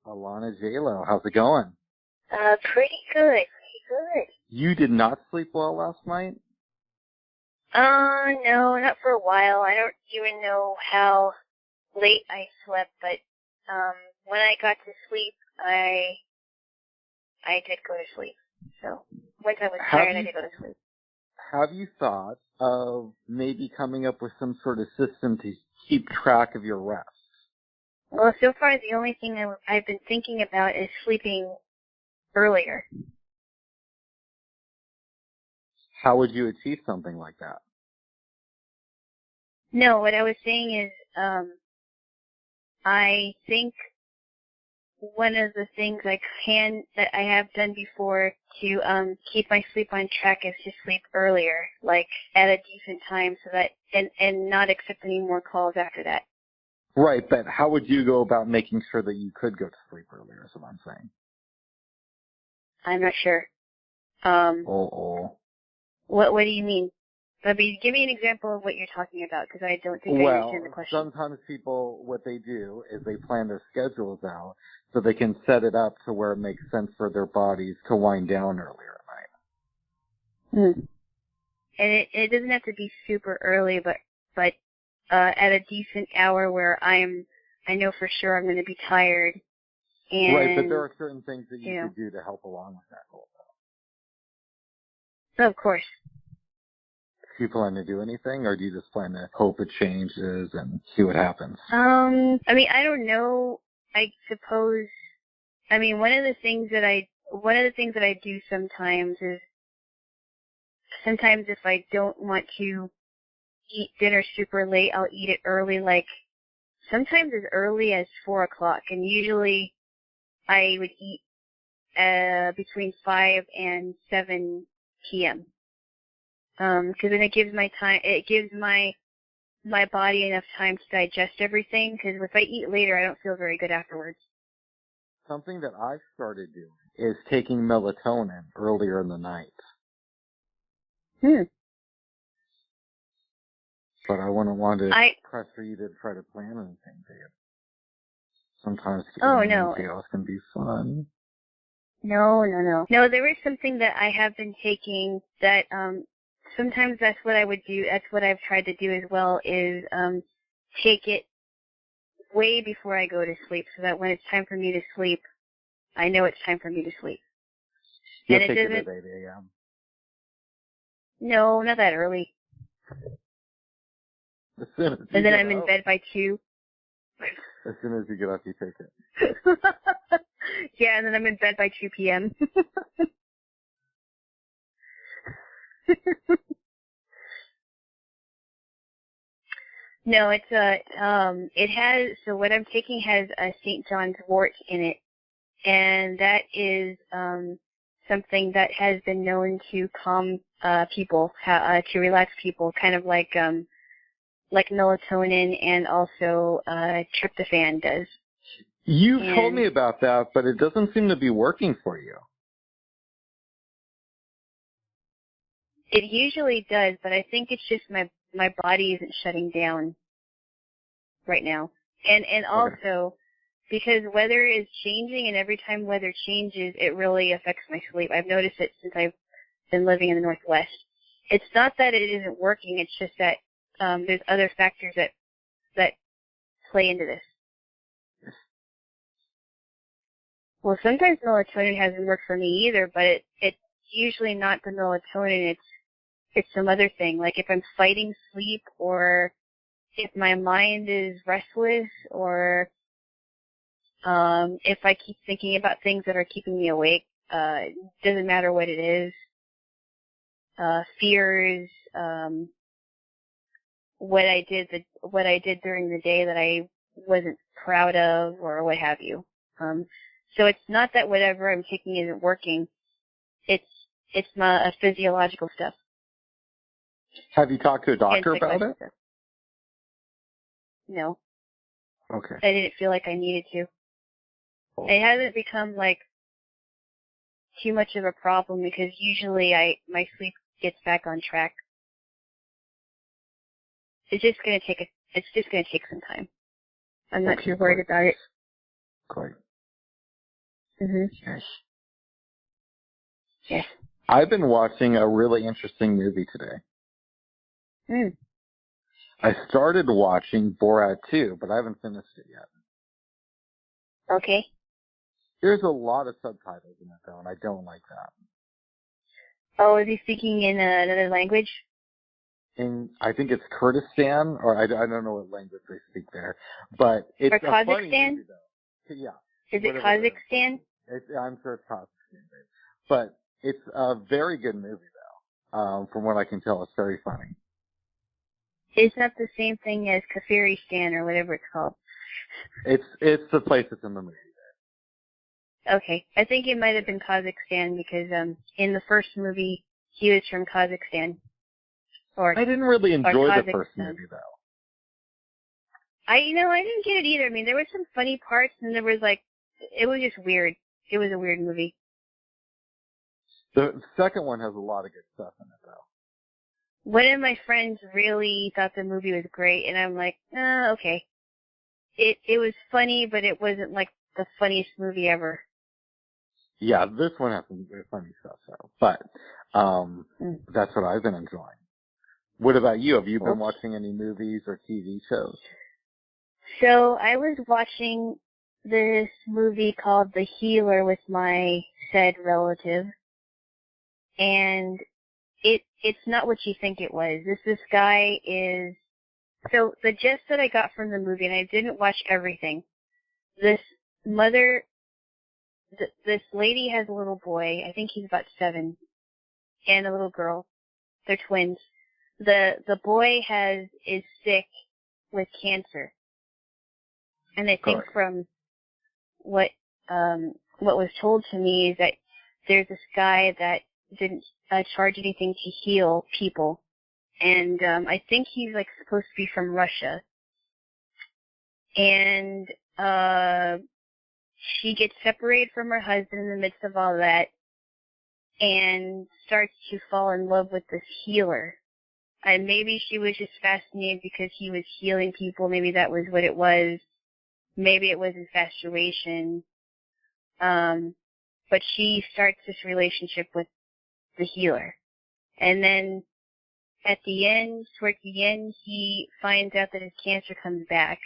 Alana, Jaylo, how's it going? Pretty good. Pretty good. You did not sleep well last night? No, not for a while. I don't even know how late I slept, but, when I got to sleep, I did go to sleep. So, once I was tired, I did go to sleep. Have you thought of maybe coming up with some sort of system to keep track of your rest? Well, so far, the only thing I've been thinking about is sleeping earlier. How would you achieve something like that? No, what I was saying is, I think one of the things that I have done before to keep my sleep on track is to sleep earlier, like at a decent time, so that and not accept any more calls after that. Right, but how would you go about making sure that you could go to sleep earlier, is what I'm saying. I'm not sure. What do you mean? Give me an example of what you're talking about, because I don't think I understand the question. Sometimes people, what they do is they plan their schedules out so they can set it up to where it makes sense for their bodies to wind down earlier at night. And it doesn't have to be super early, but at a decent hour where I know for sure I'm going to be tired. And, right, but there are certain things that you could do to help along with that goal, though. Of course. Do you plan to do anything, or do you just plan to hope it changes and see what happens? I mean, I don't know. I suppose. I mean, one of the things that I do sometimes is if I don't want to eat dinner super late, I'll eat it early, like sometimes as early as 4 o'clock, and usually I would eat between 5 and 7 p.m. Because then it gives my body enough time to digest everything, because if I eat later, I don't feel very good afterwards. Something that I've started doing is taking melatonin earlier in the night. But I wouldn't want to pressure you to try to plan anything, do you? Sometimes getting chaos can be fun. No. No, there is something that I have been taking that, sometimes that's what I would do. That's what I've tried to do as well, is take it way before I go to sleep, so that when it's time for me to sleep, I know it's time for me to sleep. You'll take it at 8 a.m. No, not that early. As soon as you and then I'm in bed by 2. As soon as you get up, you take it. Yeah, and then I'm in bed by 2 p.m. No, so what I'm taking has a St. John's wort in it, and that is something that has been known to calm people, to relax people, kind of like melatonin and also tryptophan does. You've told me about that, but it doesn't seem to be working for you. It usually does, but I think it's just my body isn't shutting down right now. And also, because weather is changing, and every time weather changes, it really affects my sleep. I've noticed it since I've been living in the Northwest. It's not that it isn't working, it's just that there's other factors that play into this. Well, sometimes melatonin hasn't worked for me either, but it's usually not the melatonin, it's some other thing. Like if I'm fighting sleep, or if my mind is restless, or if I keep thinking about things that are keeping me awake, it doesn't matter what it is. Fears, what I did during the day that I wasn't proud of, or what have you. So it's not that whatever I'm taking isn't working. It's my physiological stuff. Have you talked to a doctor about it? Stuff. No. Okay. I didn't feel like I needed to. It hasn't become like too much of a problem, because usually my sleep gets back on track. It's just gonna take some time. I'm not too worried about it. Quite. Mm-hmm. Yes. Yes. I've been watching a really interesting movie today. Mm. I started watching Borat 2, but I haven't finished it yet. Okay. There's a lot of subtitles in it, though, and I don't like that. Oh, is he speaking in another language? I think it's Kurdistan, or I don't know what language they speak there, but it's Or a funny Kazakhstan? movie, though. Yeah. Is it Kazakhstan? I'm sure it's Kazakhstan, but it's a very good movie, though. From what I can tell, it's very funny. It's not the same thing as Kafiristan or whatever it's called. It's the place that's in the movie. Okay. I think it might have been Kazakhstan because in the first movie he was from Kazakhstan. I didn't really enjoy the first movie, though. I didn't get it either. I mean, there were some funny parts, and there was it was just weird. It was a weird movie. The second one has a lot of good stuff in it, though. One of my friends really thought the movie was great, and I'm like, okay. It was funny, but it wasn't like the funniest movie ever. Yeah, this one has some funny stuff, though. But that's what I've been enjoying. What about you? Have you been watching any movies or TV shows? So I was watching this movie called The Healer with my said relative, and it's not what you think it was. This guy is, so the gist that I got from the movie, and I didn't watch everything, this lady has a little boy, I think he's about 7, and a little girl. They're twins. The boy is sick with cancer. And I think from what was told to me is that there's this guy that didn't charge anything to heal people. And I think he's supposed to be from Russia. And she gets separated from her husband in the midst of all that and starts to fall in love with this healer. And maybe she was just fascinated because he was healing people. Maybe that was what it was. Maybe it was infatuation. But she starts this relationship with the healer. And then towards the end, he finds out that his cancer comes back.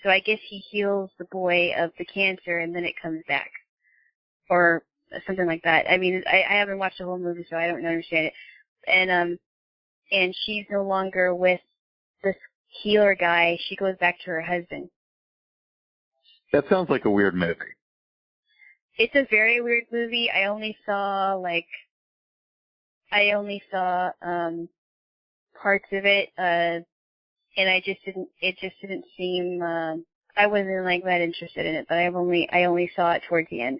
So I guess he heals the boy of the cancer and then it comes back. Or something like that. I mean, I haven't watched the whole movie, so I don't understand it. And she's no longer with this healer guy. She goes back to her husband. That sounds like a weird movie. It's a very weird movie. I only saw parts of it, and it just didn't seem, I wasn't that interested in it, but I only saw it towards the end.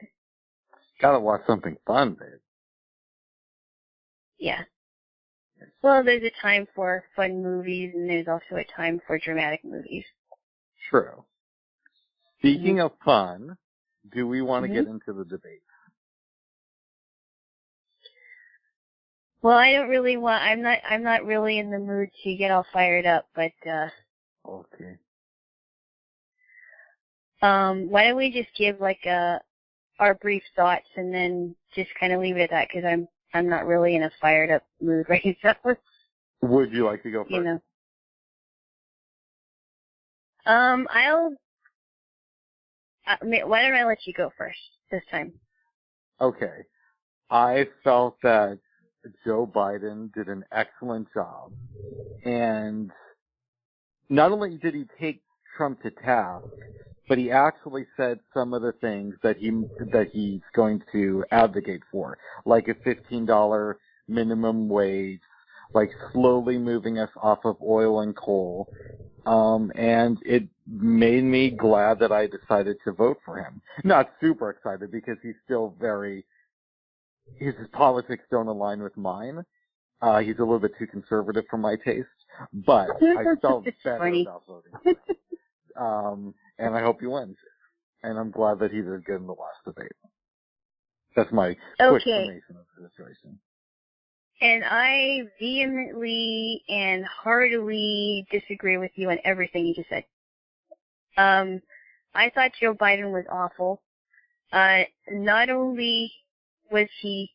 Gotta watch something fun, babe. Yeah. Well, there's a time for fun movies, and there's also a time for dramatic movies. True. Speaking of fun, do we want to get into the debate? Well, I'm not really in the mood to get all fired up, but, okay. Why don't we just give our brief thoughts and then just kind of leave it at that, because I'm not really in a fired up mood right now. Would you like to go first? You know. Why don't I let you go first this time? Okay. I felt that Joe Biden did an excellent job. And not only did he take Trump to task, but he actually said some of the things that he's going to advocate for, like a $15 minimum wage, like slowly moving us off of oil and coal. And it made me glad that I decided to vote for him. Not super excited because he's still his politics don't align with mine. He's a little bit too conservative for my taste, but I felt better about voting for him. And I hope he wins. And I'm glad that he did good in the last debate. That's my quick summation of the situation. And I vehemently and heartily disagree with you on everything you just said. I thought Joe Biden was awful. not only was he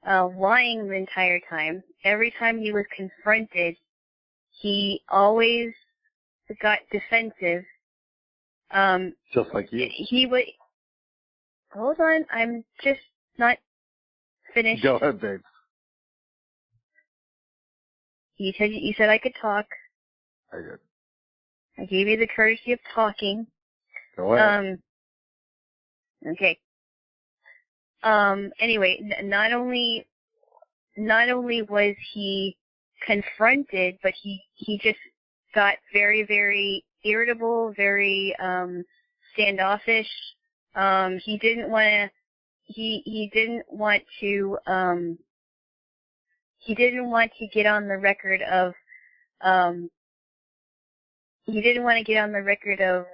lying the entire time, every time he was confronted, he always got defensive. Just like you. He would. Hold on, I'm just not finished. Go ahead, babe. You said I could talk. I did. I gave you the courtesy of talking. Go ahead. Okay. Anyway, not only was he confronted, but he just got very, very irritable, very standoffish. He didn't want to get on the record of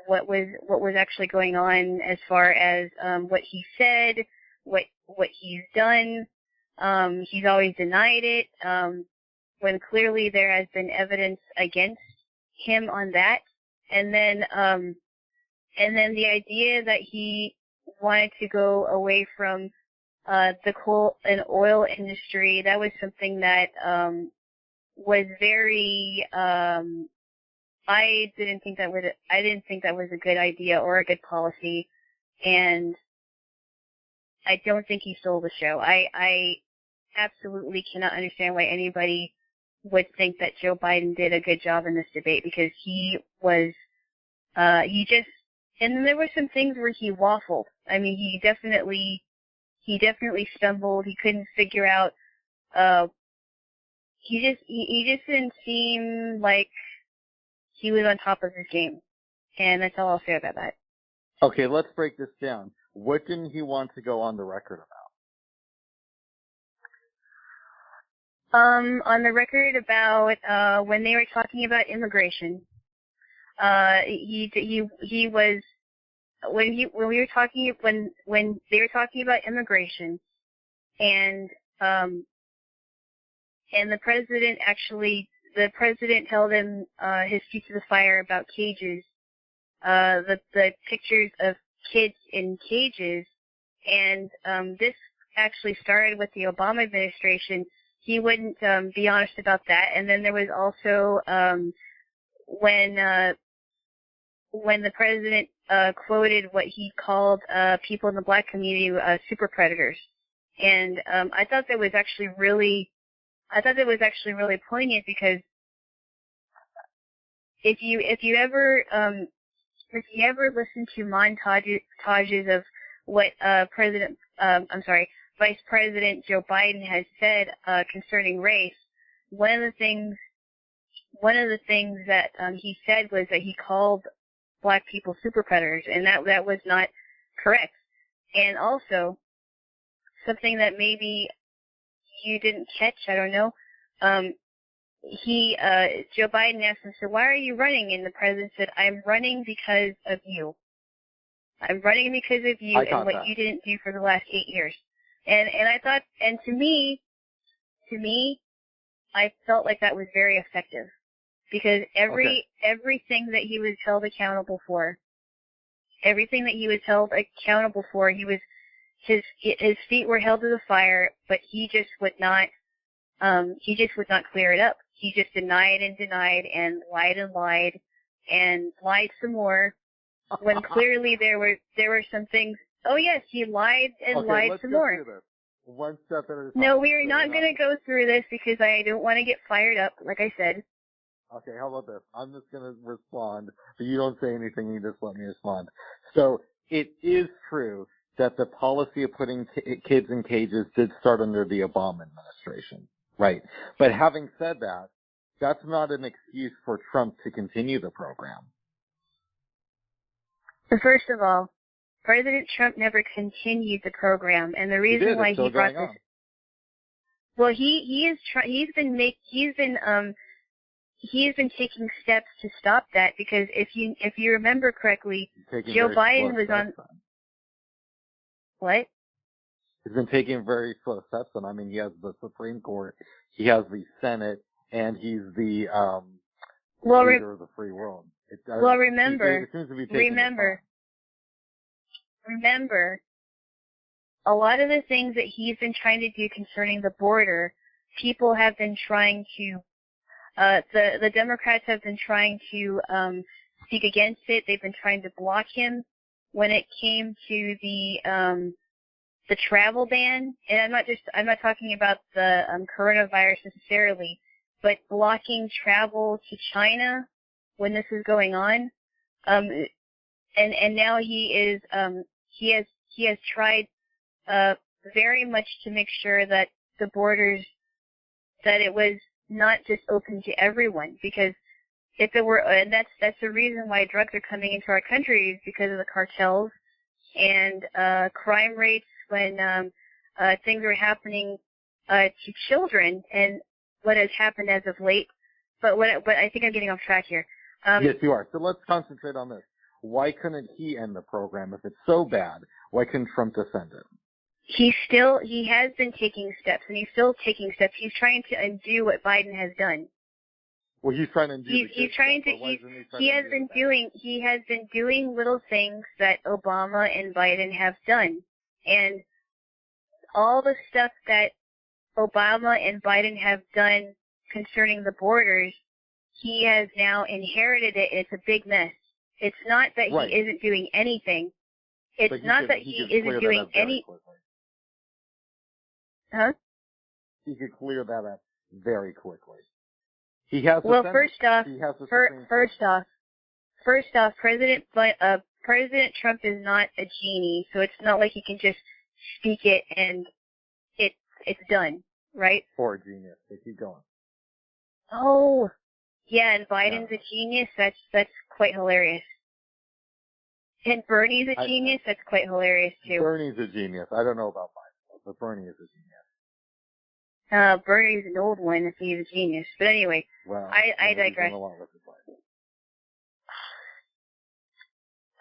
what was actually going on as far as what he said, what he's done. He's always denied it, when clearly there has been evidence against him on that. And then the idea that he wanted to go away from the coal and oil industry, that was something that was very I didn't think that was a good idea or a good policy, and I don't think he stole the show. I absolutely cannot understand why anybody would think that Joe Biden did a good job in this debate, because he was and then there were some things where he waffled. I mean, he definitely stumbled. He couldn't figure out. He just didn't seem like he was on top of his game, and that's all I'll say about that. Okay, let's break this down. What didn't he want to go on the record about? On the record about when they were talking about immigration, he was when they were talking about immigration, and the president held him his feet to the fire about cages, the pictures of kids in cages, and this actually started with the Obama administration. He wouldn't be honest about that. And then there was also when the president quoted what he called people in the black community super predators, and I thought that was actually really poignant, because if you ever listen to montages of what Vice President Joe Biden has said concerning race, one of the things that he said was that he called black people super predators, and that was not correct. And also, something that maybe you didn't catch, I don't know, Joe Biden asked him, so why are you running? And the president said, I'm running because of you. I'm running because of you and what you didn't do for the last 8 years. And I thought, and to me, I felt like that was very effective, because everything that he was held accountable for, he was, his feet were held to the fire, but he just would not clear it up. He just denied and lied and lied some more, when clearly there were some things. Oh yes, he lied and lied some more. This. One step at a time. No, we are not going to go through this, because I don't want to get fired up, like I said. Okay, how about this? I'm just going to respond, but you don't say anything, you just let me respond. So, it is true that the policy of putting kids in cages did start under the Obama administration, right? But having said that, that's not an excuse for Trump to continue the program. First of all, President Trump never continued the program, and the reason why he brought this. Well, he's been taking steps to stop that, because if you remember correctly, Joe Biden was on. What? He's been taking very slow steps, and I mean, he has the Supreme Court, he has the Senate, and he's the leader of the free world. Remember, a lot of the things that he's been trying to do concerning the border, people have been trying to, the Democrats have been trying to speak against it. They've been trying to block him when it came to the travel ban. And I'm not talking about the coronavirus necessarily, but blocking travel to China when this is going on. And now he has tried very much to make sure that the borders, that it was not just open to everyone, because if it were, and that's the reason why drugs are coming into our country, is because of the cartels and crime rates when things are happening to children, and what has happened as of late. But I think I'm getting off track here. Yes, you are. So let's concentrate on this. Why couldn't he end the program? If it's so bad, why couldn't Trump defend it? He has been taking steps, and he's still taking steps. He's trying to undo what Biden has done. Well, he's trying to undo. He has been doing little things that Obama and Biden have done, and all the stuff that Obama and Biden have done concerning the borders, he has now inherited it, and it's a big mess. It's not that he isn't doing anything. It's not that he isn't doing any. Huh? He could clear that up very quickly. He has. Well, first off, President Trump is not a genie, so it's not like he can just speak it and it's done, right? Poor genius. They keep going. Oh, yeah, and Biden's a genius. That's quite hilarious. And Bernie's a genius. That's quite hilarious too. Bernie's a genius. I don't know about Biden, but Bernie is a genius. Bernie's an old one if he's a genius. But anyway, well, I digress.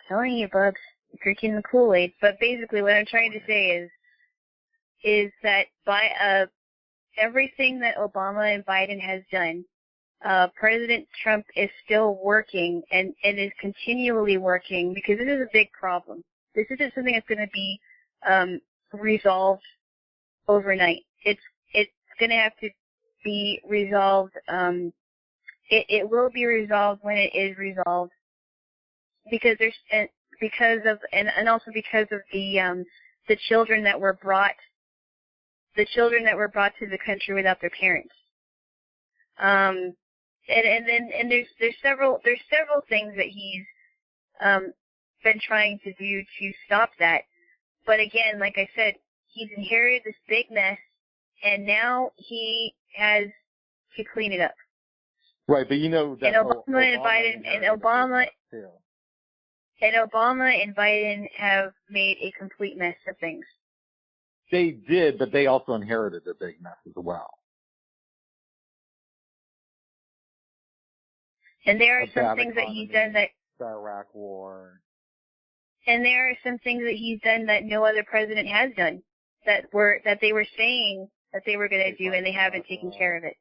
Telling you, Bugs, you're drinking the Kool-Aid. But basically, what I'm trying to say is that by everything that Obama and Biden has done, President Trump is still working and is continually working, because this is a big problem. This isn't something that's going to be resolved overnight. It's going to have to be resolved. It will be resolved when it is resolved, because also because of the children that were brought to the country without their parents. And there's several things that he's been trying to do to stop that. But again, like I said, he's inherited this big mess, and now he has to clean it up. Right, but you know that Obama and Biden have made a complete mess of things. They did, but they also inherited a big mess as well. And there are some things that he's done that the Iraq War. And there are some things that he's done that no other president has done, that they were saying that they were going to do, and they haven't taken care of it.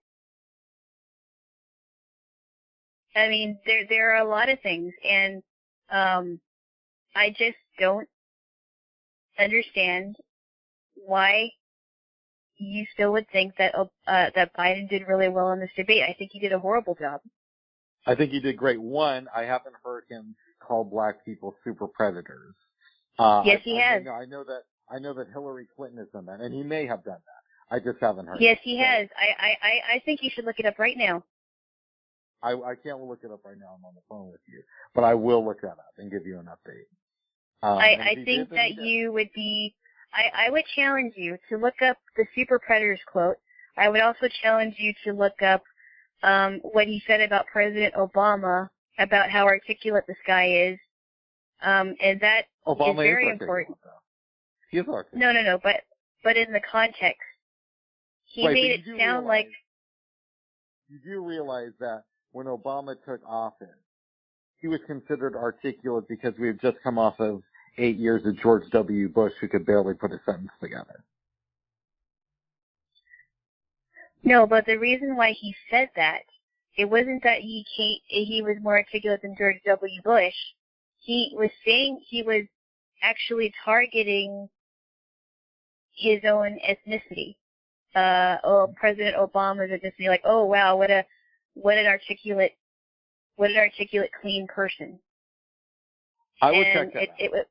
I mean, there are a lot of things, and I just don't understand why you still would think that Biden did really well in this debate. I think he did a horrible job. I think he did great. One, I haven't heard him call black people super predators. Yes, he has. I know that Hillary Clinton has done that, and he may have done that. I just haven't heard. Yes, he has. I think you should look it up right now. I can't look it up right now. I'm on the phone with you, but I will look that up and give you an update. I think that you would be. I would challenge you to look up the super predators quote. I would also challenge you to look up what he said about President Obama, about how articulate this guy is, and that Obama is very important. He is articulate. No, but in the context, he made it sound like. You do realize that when Obama took office, he was considered articulate because we had just come off of 8 years of George W. Bush, who could barely put a sentence together. No, but the reason why he said that, it wasn't that he was more articulate than George W. Bush. He was saying he was actually targeting his own ethnicity. President Obama's ethnicity, like, oh wow, what an articulate, clean person. I would check that out.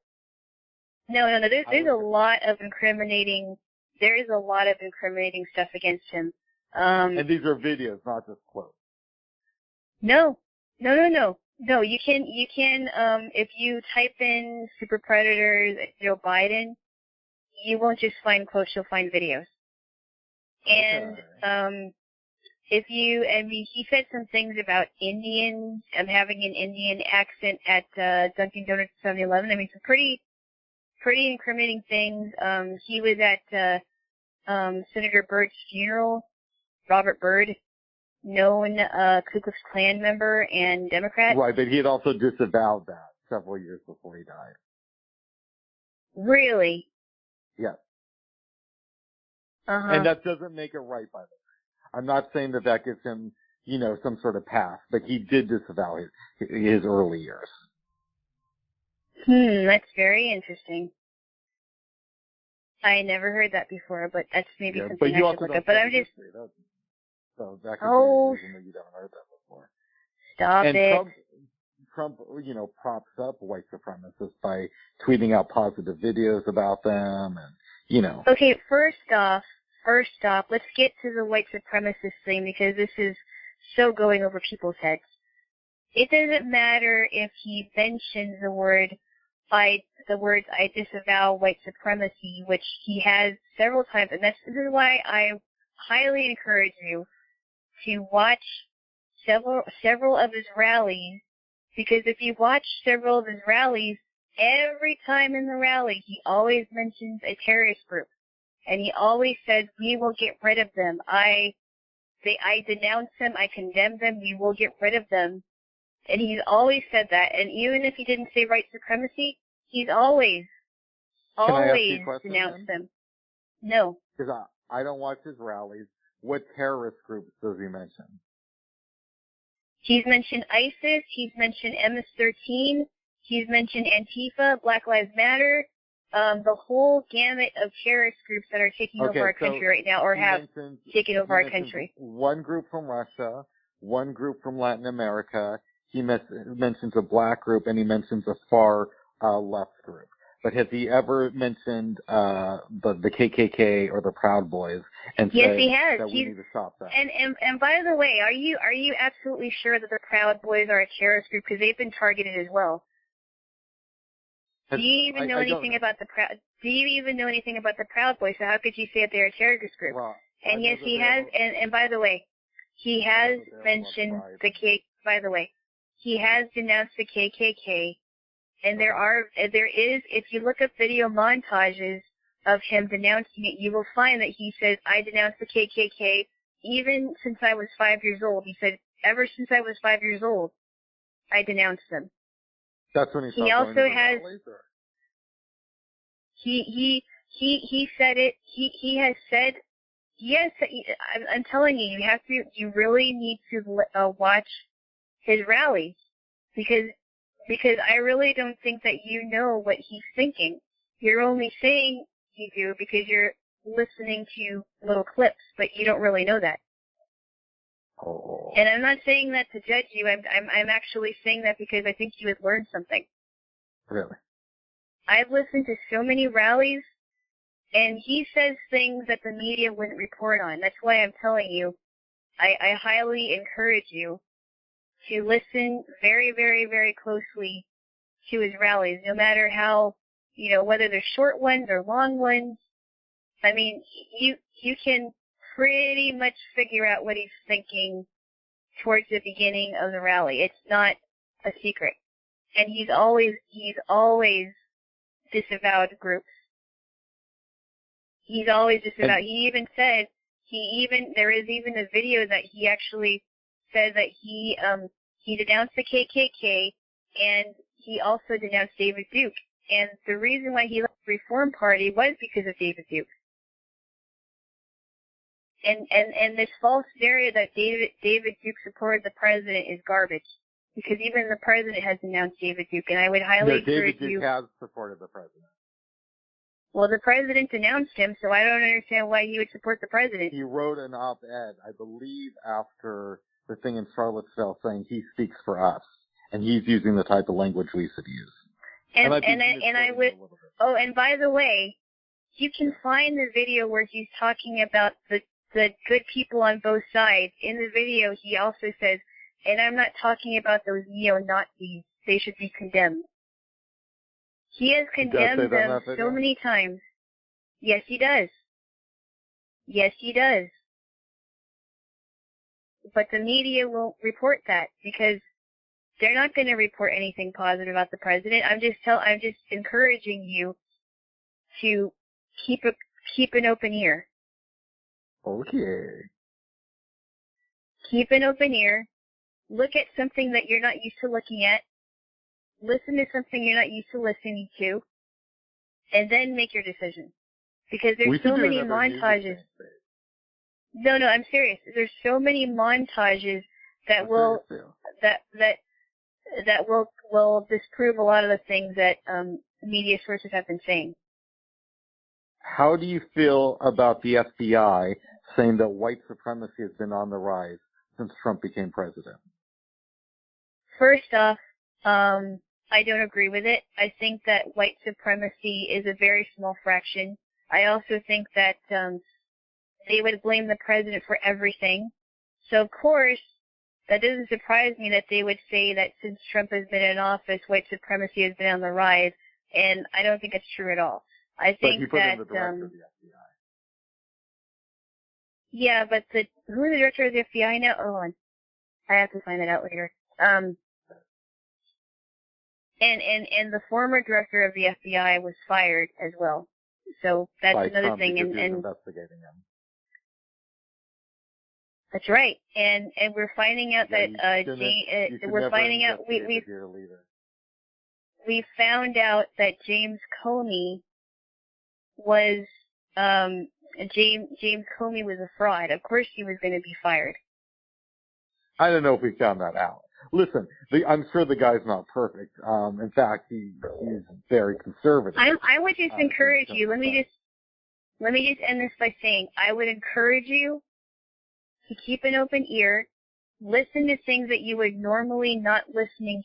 No, there's a lot of incriminating, stuff against him. And these are videos, not just quotes. No, you can, if you type in Super Predators, Joe Biden, you won't just find quotes, you'll find videos. And, he said some things about Indians, having an Indian accent at, Dunkin' Donuts 7-Eleven. I mean, some pretty incriminating things. He was at, Senator Byrd's funeral, Robert Byrd, known, Ku Klux Klan member and Democrat. Right, but he had also disavowed that several years before he died. Really? Yes. Uh-huh. And that doesn't make it right, by the way. I'm not saying that gives him, some sort of pass, but he did disavow his early years. That's very interesting. I never heard that before, but that's maybe something I should look up. But I'm just... So that could be a reason that you haven't heard that before. Stop it. Trump, props up white supremacists by tweeting out positive videos about them and, Okay, first off, let's get to the white supremacist thing because this is so going over people's heads. It doesn't matter if he mentions the words I disavow white supremacy, which he has several times, and this is why I highly encourage you to watch several of his rallies, because if you watch several of his rallies, every time in the rally, he always mentions a terrorist group. And he always says, we will get rid of them. I denounce them, I condemn them, we will get rid of them. And he's always said that. And even if he didn't say white supremacy, he's always denounced them. No. Because I don't watch his rallies. What terrorist groups does he mention? He's mentioned ISIS, he's mentioned MS-13, he's mentioned Antifa, Black Lives Matter, the whole gamut of terrorist groups that are taking over our country right now, or have taken over our country. One group from Russia, one group from Latin America. He mentions a black group, and he mentions a far left group. But has he ever mentioned the KKK or the Proud Boys and said that we need to stop that? And by the way, are you absolutely sure that the Proud Boys are a terrorist group, because they've been targeted as well? Do you even know anything about the Proud? Do you even know anything about the Proud Boys? So how could you say that they're a terrorist group? Well, and yes, he has. And by the way, he has mentioned the K. By the way, he has denounced the KKK. And there is, if you look up video montages of him denouncing it, you will find that he says, I denounce the KKK even since I was 5 years old. He said, ever since I was 5 years old, I denounced them. That's when he also has, he said it, he has said, yes, I'm telling you, you really need to watch his rallies, because I really don't think that you know what he's thinking. You're only saying you do because you're listening to little clips, but you don't really know that. Oh. And I'm not saying that to judge you. I'm actually saying that because I think you would learn something. Really? I've listened to so many rallies, and he says things that the media wouldn't report on. That's why I'm telling you, I highly encourage you to listen very, very, very closely to his rallies, no matter how, whether they're short ones or long ones. I mean, you can pretty much figure out what he's thinking towards the beginning of the rally. It's not a secret. And he's always disavowed groups. He's always disavowed. He even said, there is even a video that he actually said that he denounced the KKK, and he also denounced David Duke. And the reason why he left the Reform Party was because of David Duke. And this false narrative that David Duke supported the president is garbage, because even the president has denounced David Duke, and I would highly encourage you. David Duke has supported the president. Well, the president announced him, so I don't understand why he would support the president. He wrote an op-ed, I believe, after the thing in Charlottesville saying he speaks for us, and he's using the type of language we should use. And by the way, you can find the video where he's talking about the good people on both sides. In the video, he also says, and I'm not talking about those neo-Nazis. They should be condemned. He has condemned them so many times. Yes, he does. Yes, he does. But the media won't report that because they're not going to report anything positive about the president. I'm just encouraging you to keep an open ear. Okay. Keep an open ear. Look at something that you're not used to looking at. Listen to something you're not used to listening to, and then make your decision. Because there's so many montages. No, I'm serious. There's so many montages that will disprove a lot of the things that media sources have been saying. How do you feel about the FBI saying that white supremacy has been on the rise since Trump became president? First off, I don't agree with it. I think that white supremacy is a very small fraction. I also think that they would blame the president for everything. So, of course, that doesn't surprise me that they would say that since Trump has been in office, white supremacy has been on the rise, and I don't think it's true at all. I think but that the director of the FBI. Yeah, but who's the director of the FBI now? Hold on. I have to find that out later. And the former director of the FBI was fired as well. So that's another thing. And investigating him. That's right. And we're finding out that we found out that James Comey was James Comey was a fraud. Of course he was going to be fired. I don't know if we found that out. Listen, I'm sure the guy's not perfect. In fact, he's very conservative. I would just encourage you. Let me just end this by saying I would encourage you to keep an open ear, listen to things that you would normally not listen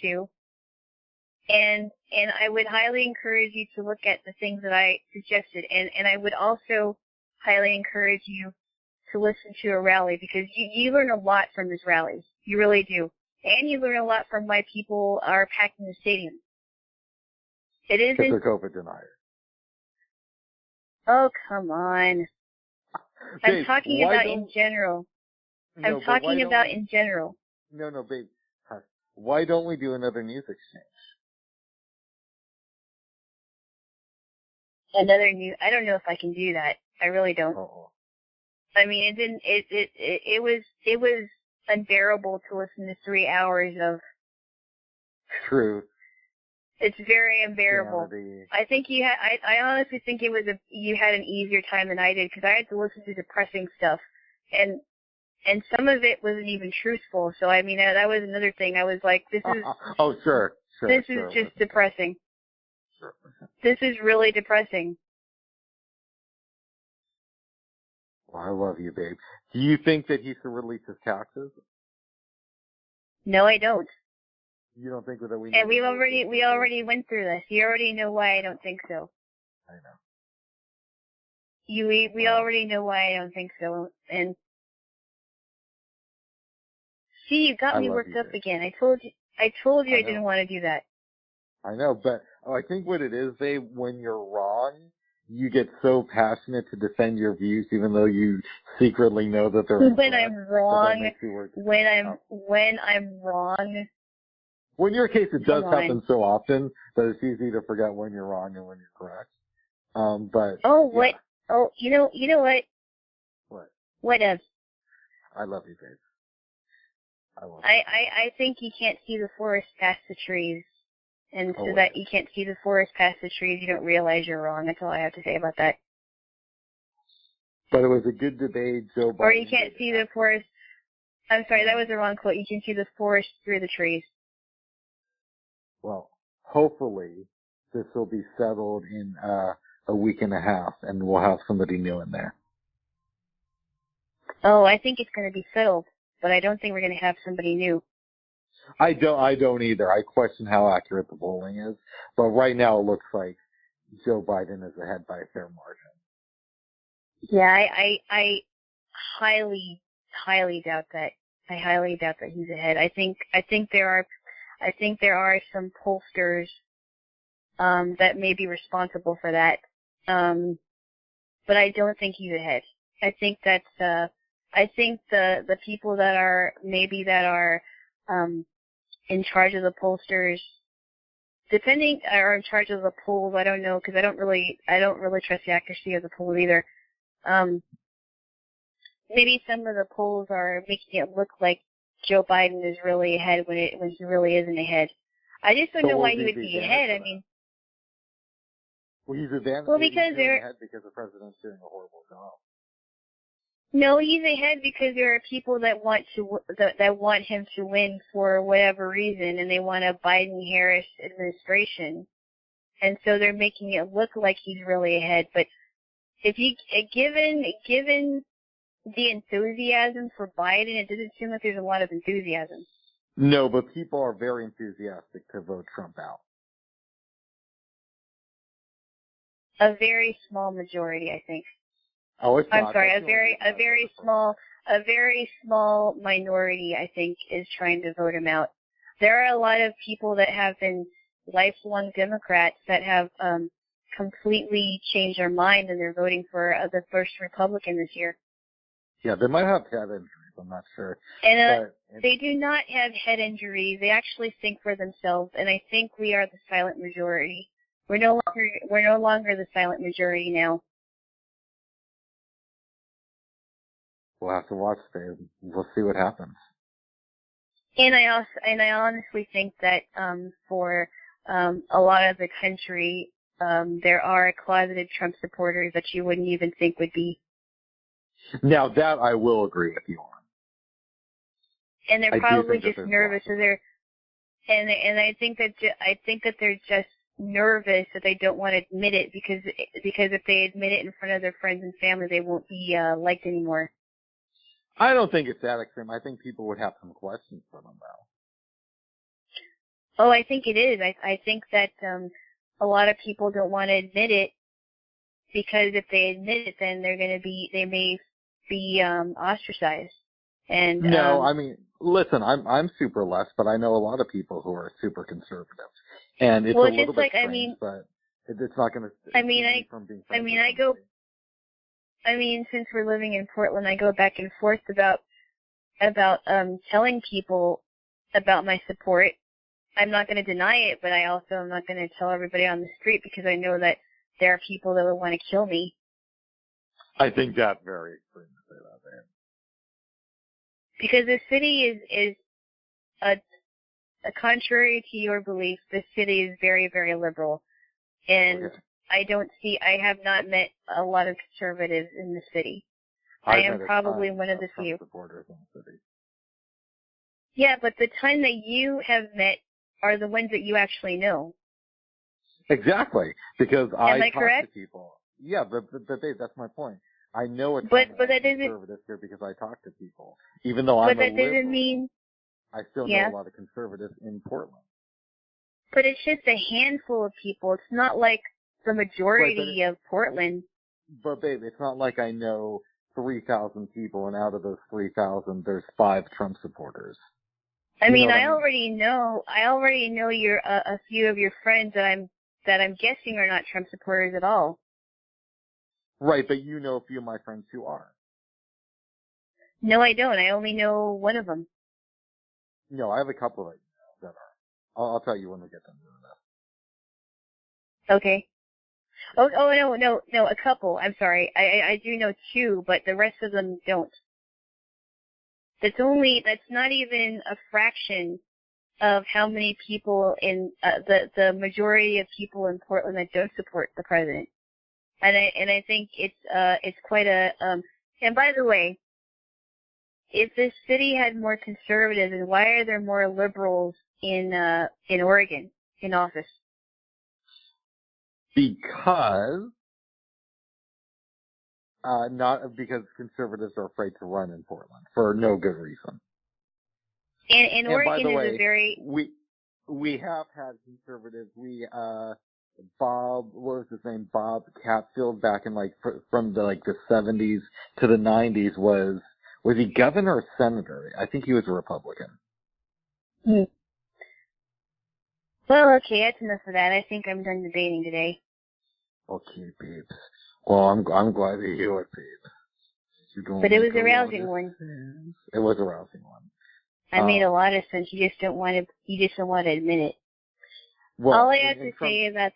to, and I would highly encourage you to look at the things that I suggested, and I would also highly encourage you to listen to a rally because you learn a lot from this rally. You really do. And you learn a lot from why people are packing the stadium. It isn't... It's a COVID denier. Oh, come on. I'm talking about in general. I'm talking about in general. No, babe. Why don't we do another news exchange? I don't know if I can do that. I really don't. Uh-oh. I mean, it was unbearable to listen to 3 hours of truth. It's very unbearable. Sanity. I think I honestly think you had an easier time than I did because I had to listen to depressing stuff, and some of it wasn't even truthful. So I mean, that was another thing. I was like, this is sure. This is just depressing. Sure. This is really depressing. Well, I love you, babe. Do you think that he should release his taxes? No, I don't. You don't think that we? And we already went through this. You already know why I don't think so. I know. We already know why I don't think so. And see, you got me worked up again. I told you I didn't want to do that. I know, but I think what it is, babe, when you're wrong, you get so passionate to defend your views, even though you secretly know that they're when I'm wrong. When I'm wrong. Well, in your case, it does happen so often that it's easy to forget when you're wrong and when you're correct. But what? Oh, you know what? What? What else? I love you, babe. I think you can't see the forest past the trees. And so that you can't see the forest past the trees, you don't realize you're wrong. That's all I have to say about that. But it was a good debate, Joe Biden. Or you can't see the forest. I'm sorry, that was the wrong quote. You can see the forest through the trees. Well, hopefully this will be settled in a week and a half, and we'll have somebody new in there. Oh, I think it's going to be settled, but I don't think we're going to have somebody new. I don't either. I question how accurate the polling is, but right now it looks like Joe Biden is ahead by a fair margin. Yeah, I highly doubt that. I highly doubt that he's ahead. I think there are some pollsters that may be responsible for that. But I don't think he's ahead. I think that's I think the people that are in charge of the pollsters, are in charge of the polls. I don't know, because I don't really trust the accuracy of the polls either. Maybe some of the polls are making it look like Joe Biden is really ahead when he really isn't ahead. I just don't know why he would be ahead. I mean, well, he's advanced. Well, because they're ahead because the president's doing a horrible job. No, he's ahead because there are people that want him to win for whatever reason, and they want a Biden-Harris administration, and so they're making it look like he's really ahead. But if you given the enthusiasm for Biden, it doesn't seem like there's a lot of enthusiasm. No, but people are very enthusiastic to vote Trump out. A very small majority, I think. Oh, it's not. I'm sorry, a very small minority, I think, is trying to vote him out. There are a lot of people that have been lifelong Democrats that have completely changed their mind, and they're voting for the first Republican this year. Yeah, they might have head injuries. I'm not sure. And they do not have head injuries. They actually think for themselves, and I think we are the silent majority. We're no longer the silent majority now. We'll have to watch, Dave. We'll see what happens. And I honestly think that for a lot of the country, there are closeted Trump supporters that you wouldn't even think would be. Now that I will agree with you on. And they're probably just nervous, so I think that they're just nervous that they don't want to admit it because if they admit it in front of their friends and family, they won't be liked anymore. I don't think it's that extreme. I think people would have some questions for them, though. Oh, I think it is. I think that a lot of people don't want to admit it because if they admit it, then they may be ostracized. And no, I mean, listen, I'm super left, but I know a lot of people who are super conservative, and it's a little bit strange, but it's not going to. Since we're living in Portland, I go back and forth about telling people about my support. I'm not going to deny it, but I also am not going to tell everybody on the street because I know that there are people that will want to kill me. I think that's very extreme to say that, man. Because the city is contrary to your belief, the city is very, very liberal. And okay. I have not met a lot of conservatives in the city. I am probably one of the few. Supporters in the city. Yeah, but the ton that you have met are the ones that you actually know. Exactly, because I talk correct? to people. Yeah, but that's my point. I know it's conservative here because I talk to people. Even though I'm a liberal, doesn't mean I still know a lot of conservatives in Portland. But it's just a handful of people. It's not like the majority of Portland. But babe, it's not like I know 3,000 people, and out of those 3,000, there's 5 Trump supporters. I mean, I already know a few of your friends that I'm guessing are not Trump supporters at all. Right, but you know a few of my friends who are. No, I don't. I only know one of them. No, I have a couple that are. I'll tell you when we get them to that. Okay. Oh, no, a couple. I'm sorry. I do know 2, but the rest of them don't. That's not even a fraction of how many people in, the majority of people in Portland that don't support the president. And I think it's quite a, and by the way, if this city had more conservatives, then why are there more liberals in Oregon in office? Because, not because conservatives are afraid to run in Portland for no good reason. And Oregon by the way, is a very... We have had conservatives. Bob, what was his name? Bob Catfield, back in from the 70s to the 90s, was he governor or senator? I think he was a Republican. Hmm. Well, okay, that's enough of that. I think I'm done debating today. Okay, babes. Well, I'm glad to hear it, babe. But it was a rousing one. It was a rousing one. I made a lot of sense. You just don't want to admit it. Well, all I have to say about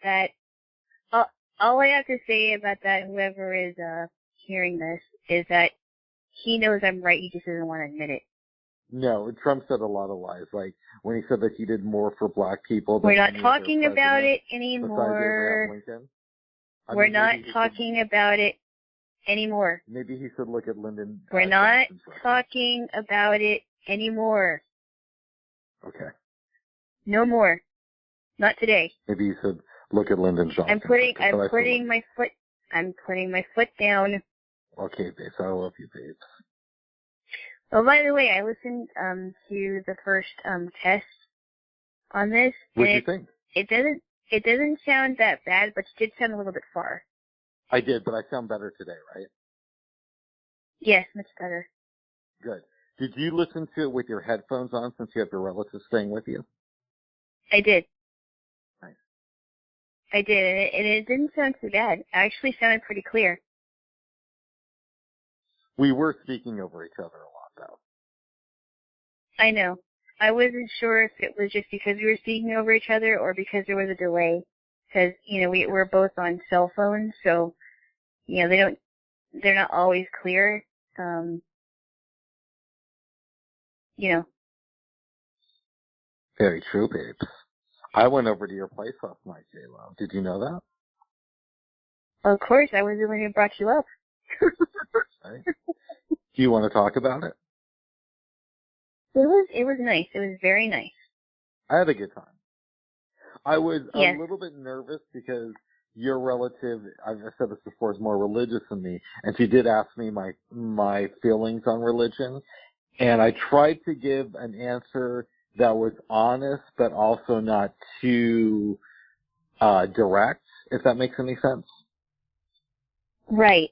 that, whoever is hearing this, is that he knows I'm right. He just doesn't want to admit it. No, Trump said a lot of lies. Like when he said that he did more for black people. We're not talking about it anymore. We're not talking about it anymore. Maybe he should look at Lyndon. We're not talking about it anymore. Okay. No more. Not today. Maybe you should look at Lyndon Johnson. I'm putting my foot down. Okay, babes. I love you, babes. Oh, by the way, I listened to the first test on this. What do you think? It doesn't sound that bad, but it did sound a little bit far. I did, but I sound better today, right? Yes, much better. Good. Did you listen to it with your headphones on since you have your relatives staying with you? I did. Nice. I did, and it didn't sound too bad. It actually sounded pretty clear. We were speaking over each other a lot, though. I know. I wasn't sure if it was just because we were speaking over each other or because there was a delay. Because, we're both on cell phones, so, they're not always clear. Very true, babes. I went over to your place last night, Jaylo. Did you know that? Of course, I was the one who brought you up. Right. Do you want to talk about it? It was nice. It was very nice. I had a good time. I was yes. a little bit nervous because your relative, I've said this before, is more religious than me, and she did ask me my feelings on religion, and I tried to give an answer that was honest, but also not too direct, if that makes any sense. Right.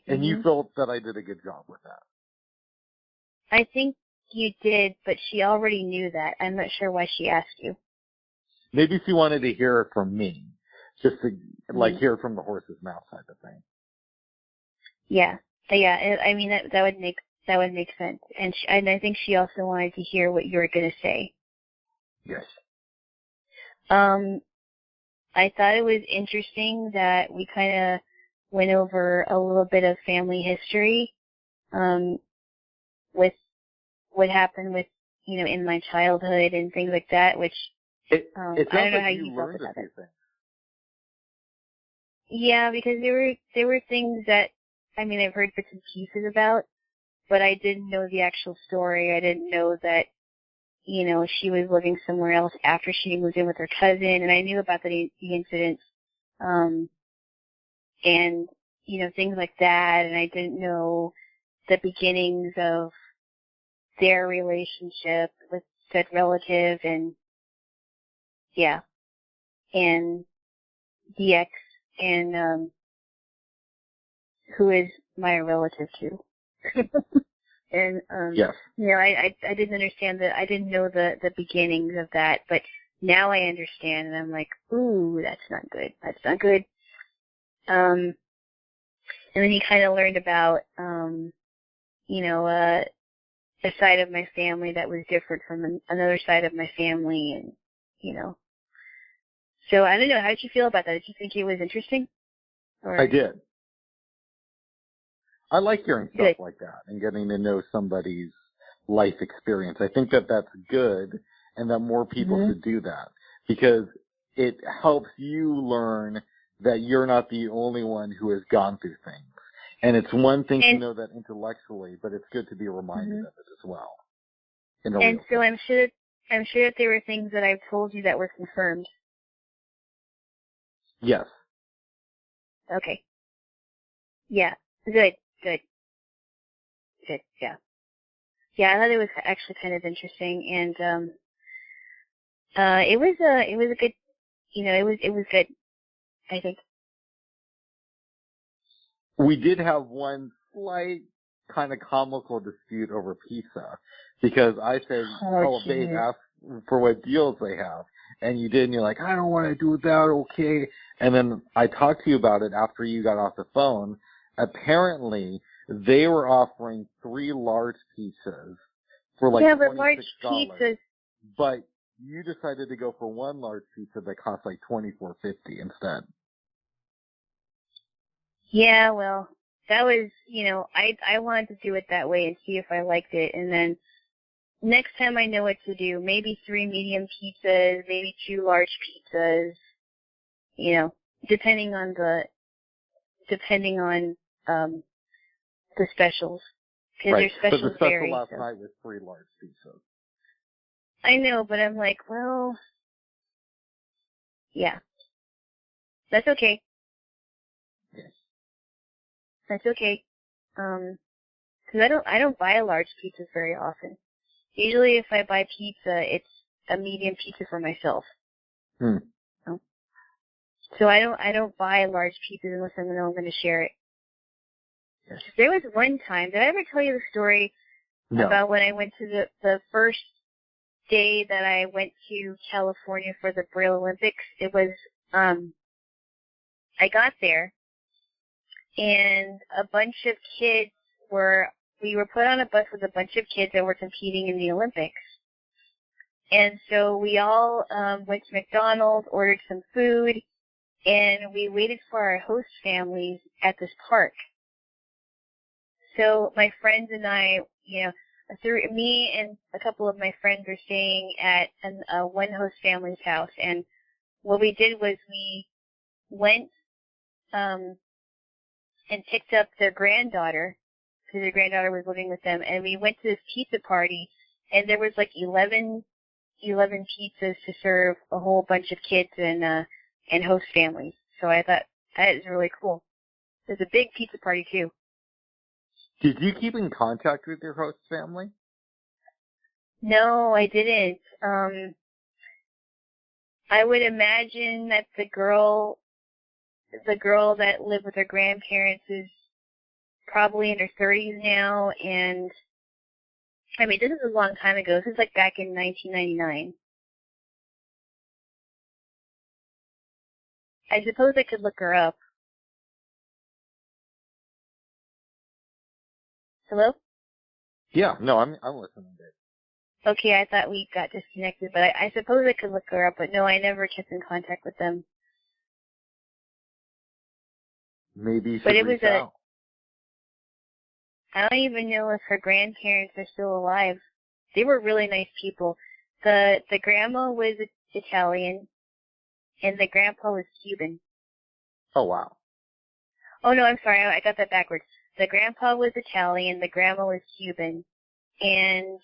And you felt that I did a good job with that. I think you did, but she already knew that. I'm not sure why she asked you. Maybe she wanted to hear it from me, just to hear it from the horse's mouth type of thing. Yeah. I mean that would make sense, and I think she also wanted to hear what you were going to say. Yes. I thought it was interesting that we kind of went over a little bit of family history, with what happened with, in my childhood and things like that, which, it I don't know how you felt about it. Yeah, because there were things that, I've heard bits and pieces about, but I didn't know the actual story. I didn't know that, she was living somewhere else after she moved in with her cousin, and I knew about the incidents, and, things like that, and I didn't know the beginnings of their relationship with said relative, and, and the ex, and, who is my relative too. And, yes. I didn't understand I didn't know the beginnings of that, but now I understand, and I'm like, ooh, that's not good. That's not good. And then he kind of learned about, a side of my family that was different from another side of my family, and, So I don't know, how did you feel about that? Did you think it was interesting? Or? I did. I like hearing stuff like that and getting to know somebody's life experience. I think that that's good and that more people should do that because it helps you learn that you're not the only one who has gone through things. And it's one thing to know that intellectually, but it's good to be reminded of it as well. And so I'm sure that there were things that I've told you that were confirmed. Yes. Okay. Yeah. Good. Yeah. Yeah, I thought it was actually kind of interesting, and it was a good, it was good, I think. We did have one slight kind of comical dispute over pizza because I said, babe, ask for what deals they have. And you did, and you're like, I don't want to do that, okay. And then I talked to you about it after you got off the phone. Apparently, they were offering 3 large pizzas for like $26. Large pizzas. But you decided to go for 1 large pizza that cost like $24.50 instead. Yeah, well, that was, I wanted to do it that way and see if I liked it. And then next time I know what to do. Maybe 3 medium pizzas, maybe 2 large pizzas, depending on the specials. Because Right. their specials but the special vary. last night was 3 large pizzas. I know, but I'm like, well, yeah. That's okay. Yes. That's okay. Because I don't buy large pizzas very often. Usually if I buy pizza, it's a medium pizza for myself. So I don't buy large pizzas unless I know I'm going to share it. Yes. There was one time, did I ever tell you the story about when I went to the first day that I went to California for the Braille Olympics? It was, I got there and a bunch of kids we were put on a bus with a bunch of kids that were competing in the Olympics. And so we all went to McDonald's, ordered some food, and we waited for our host families at this park. So my friends and I, me and a couple of my friends were staying at one host family's house. And what we did was we went and picked up their granddaughter, because their granddaughter was living with them, and we went to this pizza party, and there was like 11 pizzas to serve a whole bunch of kids and host families. So I thought that is really cool. There's a big pizza party too. Did you keep in contact with your host family? No, I didn't. I would imagine that the girl that lived with her grandparents is probably in her 30s now, and I mean, this is a long time ago. This is like back in 1999. I suppose I could look her up. Hello? Yeah, no, I'm listening, Dave. Okay, I thought we got disconnected, but I suppose I could look her up, but no, I never kept in contact with them. Maybe you should reach out. I don't even know if her grandparents are still alive. They were really nice people. The grandma was Italian, and the grandpa was Cuban. Oh, wow. Oh, no, I'm sorry, I got that backwards. The grandpa was Italian, the grandma was Cuban, and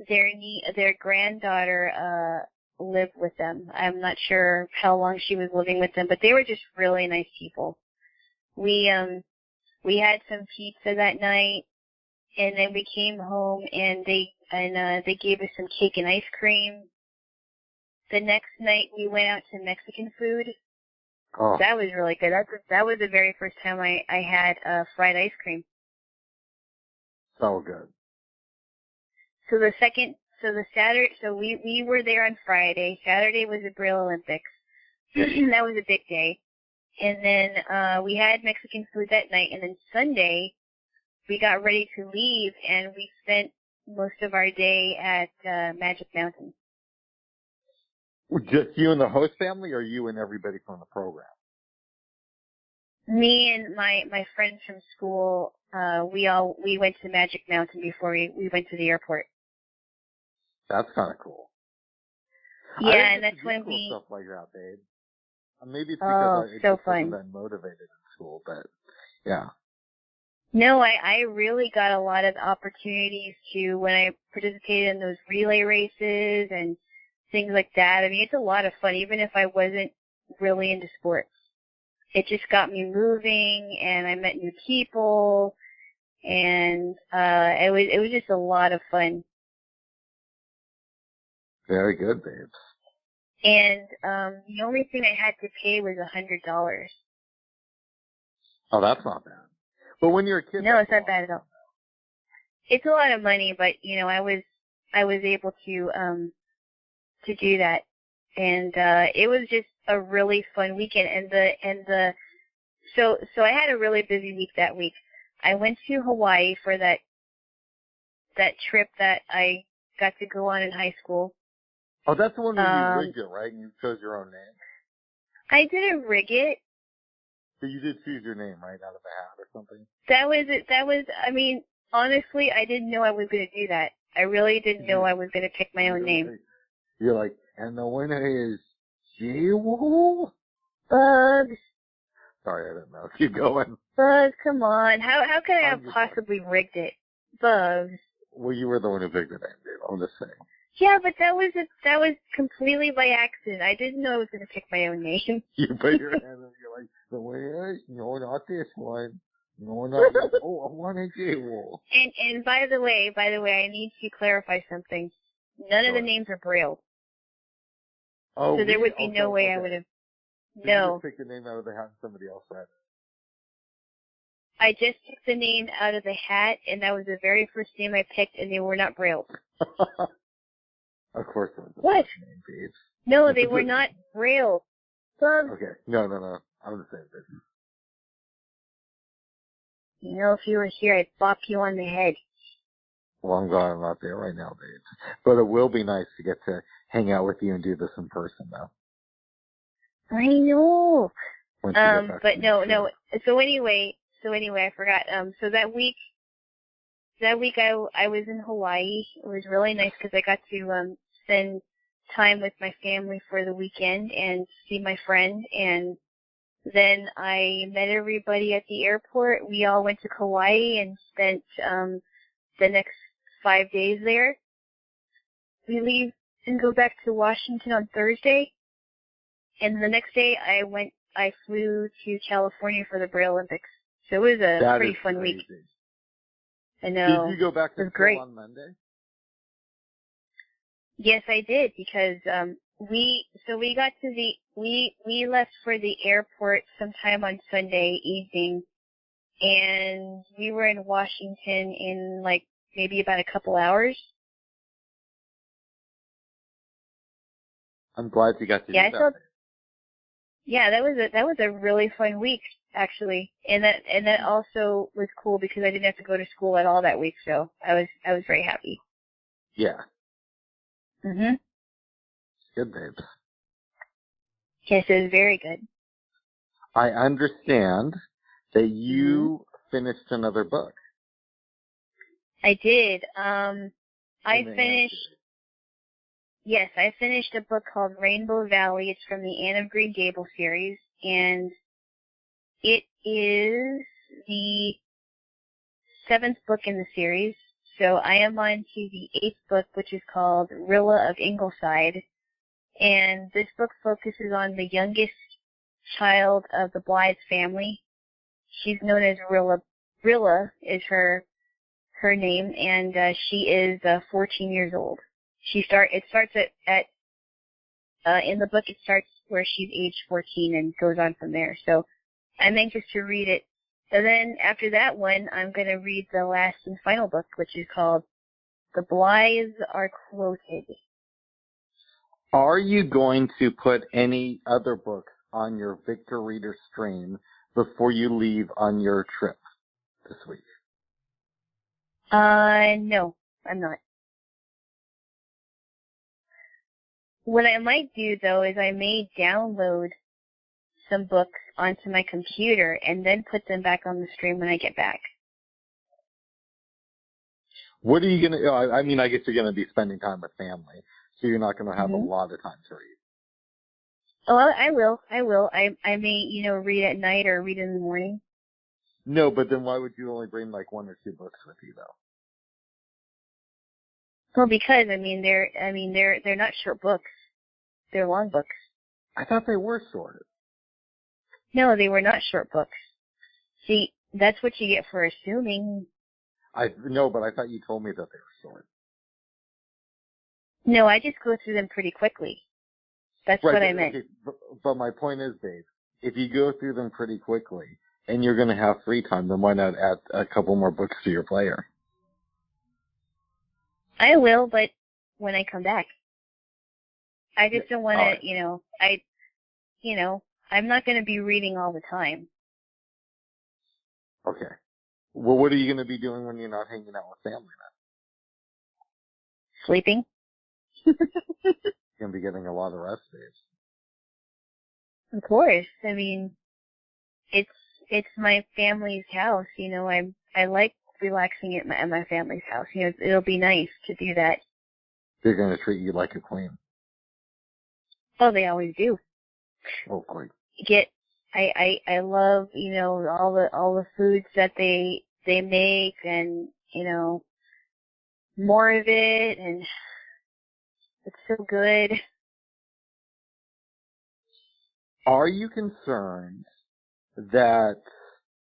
their granddaughter lived with them. I'm not sure how long she was living with them, but they were just really nice people. We had some pizza that night, and then we came home and they gave us some cake and ice cream. The next night we went out to Mexican food. Oh. That was really good. That was the very first time I had fried ice cream. So good. So we were there on Friday. Saturday was the Braille Olympics. That was a big day. And then we had Mexican food that night. And then Sunday, we got ready to leave, and we spent most of our day at Magic Mountain. Just you and the host family, or you and everybody from the program? Me and my friends from school, we went to Magic Mountain before we went to the airport. That's kind of cool. Yeah, and that's when we stuff like that, babe. Maybe it's because I so just fun. wasn't that motivated in school, but yeah. No, I really got a lot of opportunities to when I participated in those relay races and things like that. I mean, it's a lot of fun, even if I wasn't really into sports. It just got me moving, and I met new people, and it was just a lot of fun. Very good, babes. And the only thing I had to pay was $100. Oh, that's not bad. But when you're a kid, no, it's not bad at all. It's a lot of money, but I was able to do that, and it was just a really fun weekend. So I had a really busy week that week. I went to Hawaii for that trip that I got to go on in high school. Oh, that's the one where you rigged it, right? And you chose your own name. I didn't rig it. So you did choose your name, right, out of a hat or something? That was it. I mean, honestly, I didn't know I was going to do that. I really didn't know I was going to pick my own name. You're like, and the winner is Jaylo? Bugs. Sorry, I didn't know. Keep going. Bugs, come on. How could I have possibly rigged it? Bugs. Well, you were the one who picked the name, dude. I'm just saying. Yeah, but that was completely by accident. I didn't know I was going to pick my own name. You put your hand and you're like, the winner? No, not this one. No, not this. Oh, I want a Jaylo. And by the way, I need to clarify something. None of the names are brailled. Oh, so there would be no way I would have. Did No. you just pick the name out of the hat and somebody else read it? I just took the name out of the hat, and that was the very first name I picked, and they were not brailled. Of course it was. What? Name, Paige. No, they were not brailled. Okay. No. I'm the same thing. If you were here, I'd bop you on the head. Well, I'm glad I'm not there right now, babes. But it will be nice to get to hang out with you and do this in person, though. I know. But no. So anyway, I forgot. So that week I was in Hawaii. It was really nice because I got to spend time with my family for the weekend and see my friend. And then I met everybody at the airport. We all went to Kauai and spent the next 5 days there. We leave and go back to Washington on Thursday. And the next day I flew to California for the Braille Olympics. So it was a pretty fun week. I know. Did you go back to school on Monday? Yes, I did, because we left for the airport sometime on Sunday evening, and we were in Washington in like maybe about a couple hours. I'm glad you got to do that. Yeah, that was a really fun week, actually, and that also was cool because I didn't have to go to school at all that week, so I was very happy. Yeah. Mhm. Good, babes. Yes, it was very good. I understand that you finished another book. I did. I finished a book called Rainbow Valley. It's from the Anne of Green Gables series, and it is the 7th book in the series. So I am on to the 8th book, which is called Rilla of Ingleside. And this book focuses on the youngest child of the Blythe family. She's known as Rilla. Rilla is her name, and she is 14 years old. In the book it starts where she's age 14 and goes on from there. So I'm anxious to read it. And then after that one, I'm going to read the last and final book, which is called The Blythes Are Quoted. Are you going to put any other books on your Victor Reader stream before you leave on your trip this week? No, I'm not. What I might do, though, is I may download some books onto my computer and then put them back on the stream when I get back. What are you going to, I mean, I guess you're going to be spending time with family, so you're not going to have a lot of time to read. Oh, I will. I may, read at night or read in the morning. No, but then why would you only bring like 1 or 2 books with you, though? Well, because they're not short books. They're long books. I thought they were sorted. No, they were not short books. See, that's what you get for assuming. No, but I thought you told me that they were sorted. No, I just go through them pretty quickly. That's Right, what I meant. Okay, but my point is, babe, if you go through them pretty quickly and you're going to have free time, then why not add a couple more books to your player? I will, but when I come back. I just don't want Right. to, I'm not going to be reading all the time. Okay. Well, what are you going to be doing when you're not hanging out with family then? Sleeping. You're going to be getting a lot of rest days. Of course. I mean, it's my family's house. I like relaxing at my family's house. It'll be nice to do that. They're going to treat you like a queen. Oh, they always do. Oh, great. I love, all the foods that they make and, more of it, and it's so good. Are you concerned that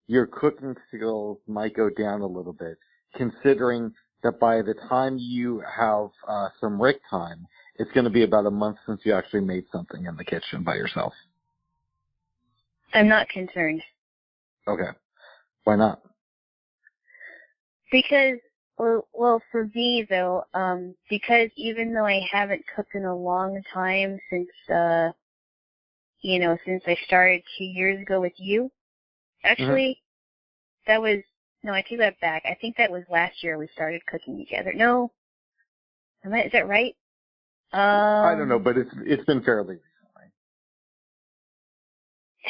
your cooking skills might go down a little bit, considering that by the time you have some Rick time, it's going to be about a month since you actually made something in the kitchen by yourself? I'm not concerned. Okay. Why not? Because, well, for me though, because even though I haven't cooked in a long time since I started 2 years ago with you, actually, I take that back. I think that was last year we started cooking together. No, is that right? I don't know, but it's been fairly recently.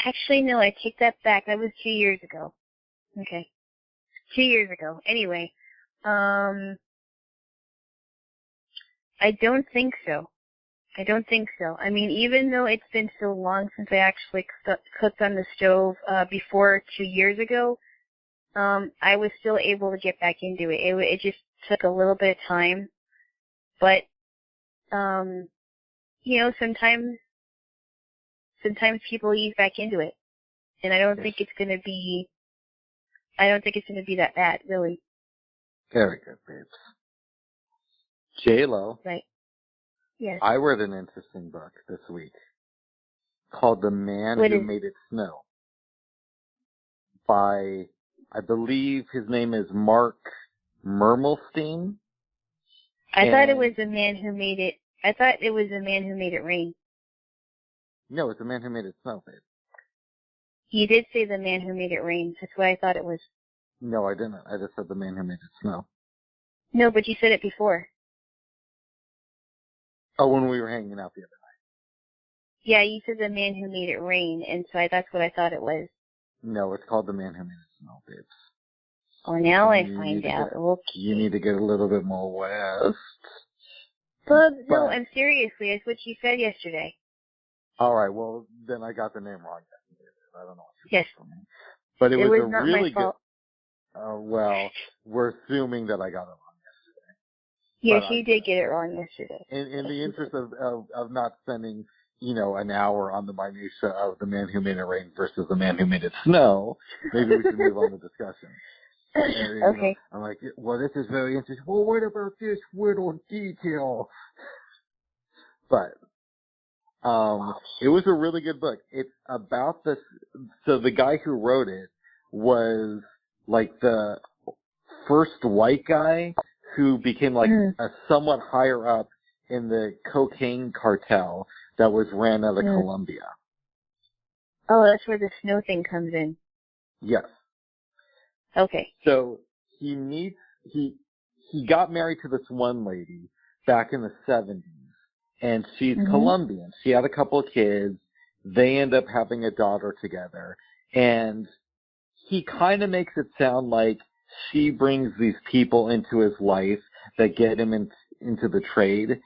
Actually, no, I take that back. That was 2 years ago. Okay. 2 years ago. Anyway, I don't think so. I mean, even though it's been so long since I actually cooked on the stove before 2 years ago, I was still able to get back into it. It just took a little bit of time, but sometimes people ease back into it, and I don't think it's going to be that bad, really. Very good, babes. Jaylo. Right. Yes. I read an interesting book this week called The Man Who Made It Snow by, I believe his name is Mark Mermelstein. I thought it was the man who made it. I thought it was the man who made it rain. No, it's The Man Who Made It Snow, babe. You did say the man who made it rain. That's what I thought it was. No, I didn't. I just said The Man Who Made It Snow. No, but you said it before. Oh, when we were hanging out the other night. Yeah, you said the man who made it rain, and so that's what I thought it was. No, it's called The Man Who Made It Snow, babes. Oh, now I find out. Okay. You need to get a little bit more west. But no, and seriously, it's what you said yesterday. All right, well, then I got the name wrong. I don't know what Yes. But it was a not really my fault. good. Well, we're assuming that I got it wrong yesterday. Yes, you did get it wrong yesterday. In the interest of not spending, an hour on the minutia of The Man Who Made It Rain versus The Man Who Made It Snow, maybe we can move on the discussion. Okay. I'm like, well, this is very interesting. Well, what about this little detail? But it was a really good book. It's about this. So the guy who wrote it was like the first white guy who became like a somewhat higher up in the cocaine cartel that was ran out of Colombia. Oh, that's where the snow thing comes in. Yes. Okay. So he got married to this one lady back in the 70s, and she's Colombian. She had a couple of kids. They end up having a daughter together, and he kind of makes it sound like she brings these people into his life that get him into the trade.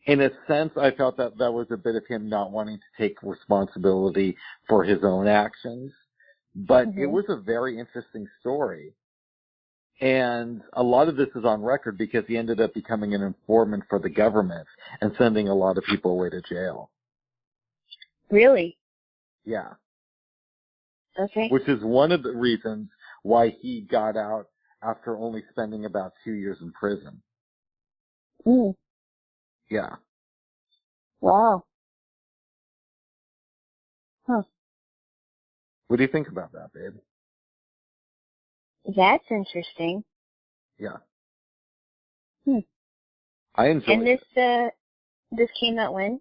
In a sense, I felt that was a bit of him not wanting to take responsibility for his own actions. But it was a very interesting story. And a lot of this is on record because he ended up becoming an informant for the government and sending a lot of people away to jail. Really? Yeah. Okay. Which is one of the reasons why he got out after only spending about 2 years in prison. Mm. Yeah. Wow. Huh. What do you think about that, babe? That's interesting. Yeah. Hmm. I enjoyed And it. This came out when?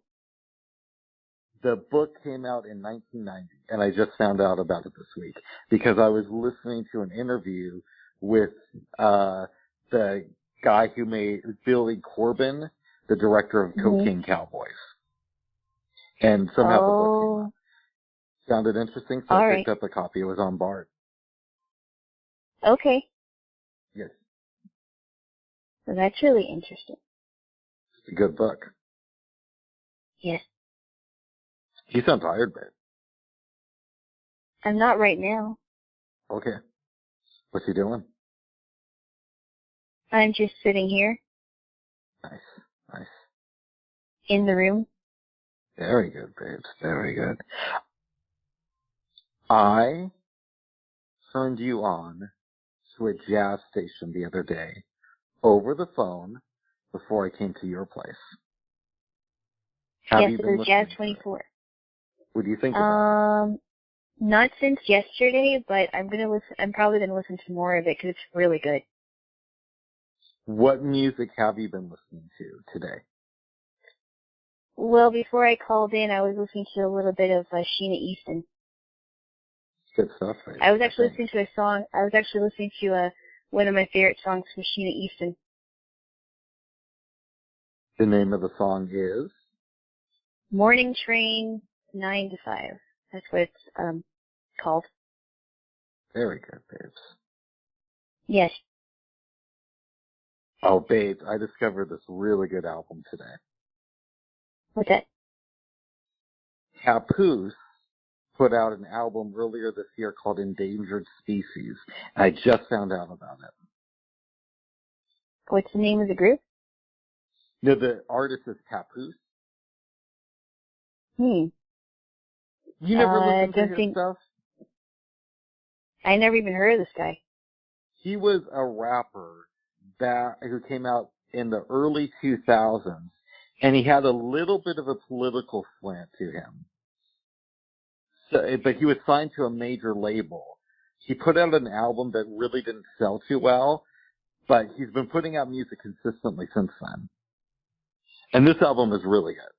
The book came out in 1990, and I just found out about it this week because I was listening to an interview with the guy who made Billy Corben, the director of Cocaine Cowboys. And somehow the book came out. Sounded interesting, so I picked up a copy. It was on Bard. Okay. Yes. Well, that's really interesting. It's a good book. Yes. You sound tired, babe. I'm not right now. Okay. What's he doing? I'm just sitting here. Nice. Nice. In the room. Very good, babes. Very good. I turned you on to a jazz station the other day over the phone before I came to your place. Yes, it was Jazz 24. What do you think about it? Not since yesterday, but I'm probably gonna listen to more of it because it's really good. What music have you been listening to today? Well, before I called in, I was listening to a little bit of Sheena Easton. Good stuff, babe. I was actually listening to a song. I was actually listening to one of my favorite songs from Sheena Easton. The name of the song is? Morning Train 9 to 5. That's what it's called. Very good, babes. Yes. Oh, babes, I discovered this really good album today. What's that? Papoose put out an album earlier this year called Endangered Species. I just found out about it. What's the name of the group? No, the artist is Papoose. You never listened to his stuff? I never even heard of this guy. He was a rapper who came out in the early 2000s, and he had a little bit of a political slant to him. So, but he was signed to a major label. He put out an album that really didn't sell too well, but he's been putting out music consistently since then. And this album is really good.